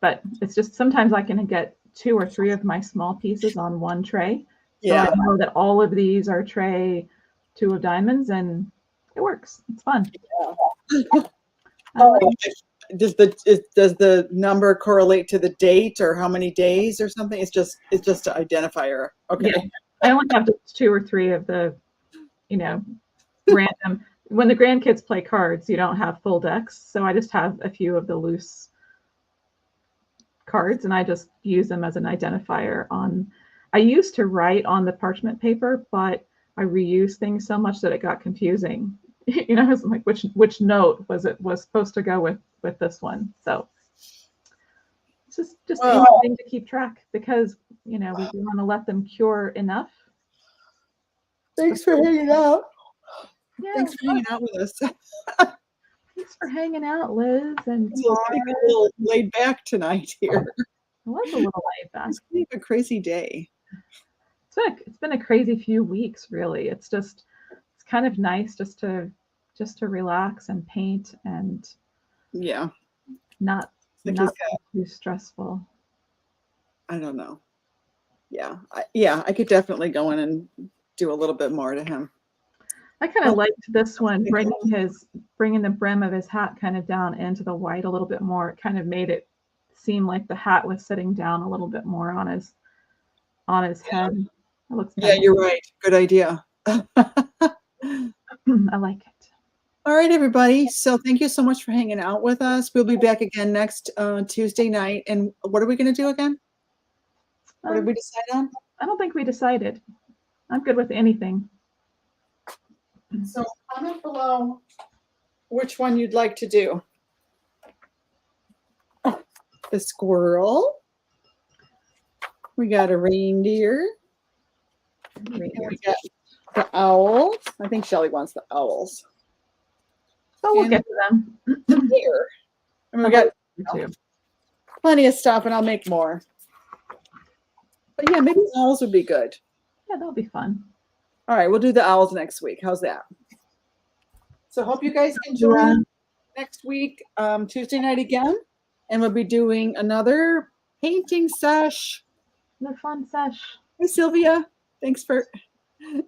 but it's just sometimes I can get 2 or 3 of my small pieces on one tray. So I know that all of these are tray 2 of diamonds, and it works. It's fun. Yeah. Does the number correlate to the date or how many days or something? It's just an identifier. Okay. Yeah. I only have 2 or 3 of the, random. When the grandkids play cards, you don't have full decks, so I just have a few of the loose cards, and I just use them as an identifier on. I used to write on the parchment paper, but I reuse things so much that it got confusing. It's like which note was supposed to go with this one. So it's just anything to keep track because we want to let them cure enough. Thanks for hanging out. Yeah, thanks for hanging out with us. Thanks for hanging out, Liz. And it's a little laid back tonight here. It was a little laid back. It's been a crazy day. It's been a crazy few weeks, really. It's kind of nice just to relax and paint and not too stressful. I don't know. I could definitely go in and do a little bit more to him. I kind of liked this one, bringing the brim of his hat kind of down into the white a little bit more. It kind of made it seem like the hat was sitting down a little bit more on his head. It looks nice. Yeah, you're right. Good idea. I like it. All right, everybody. So thank you so much for hanging out with us. We'll be back again next Tuesday night. And what are we going to do again? What did we decide on? I don't think we decided. I'm good with anything. So comment below which one you'd like to do. Oh, the squirrel. We got a reindeer. And we got the owls. I think Shelly wants the owls. So we'll get to them. The deer. And we got plenty of stuff, and I'll make more. But yeah, maybe owls would be good. Yeah, that'll be fun. All right, we'll do the owls next week. How's that? So hope you guys can join next week, Tuesday night again. And we'll be doing another painting sesh. Another fun sesh. Hey, Sylvia. Thanks for...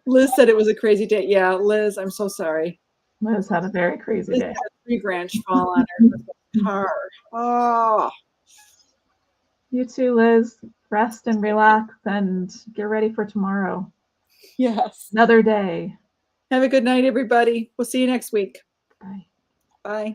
Liz said it was a crazy day. Yeah, Liz, I'm so sorry. Liz had a very crazy Liz day. had a tree branch fall on her car. Oh. You too, Liz. Rest and relax and get ready for tomorrow. Yes. Another day. Have a good night, everybody. We'll see you next week. Bye. Bye.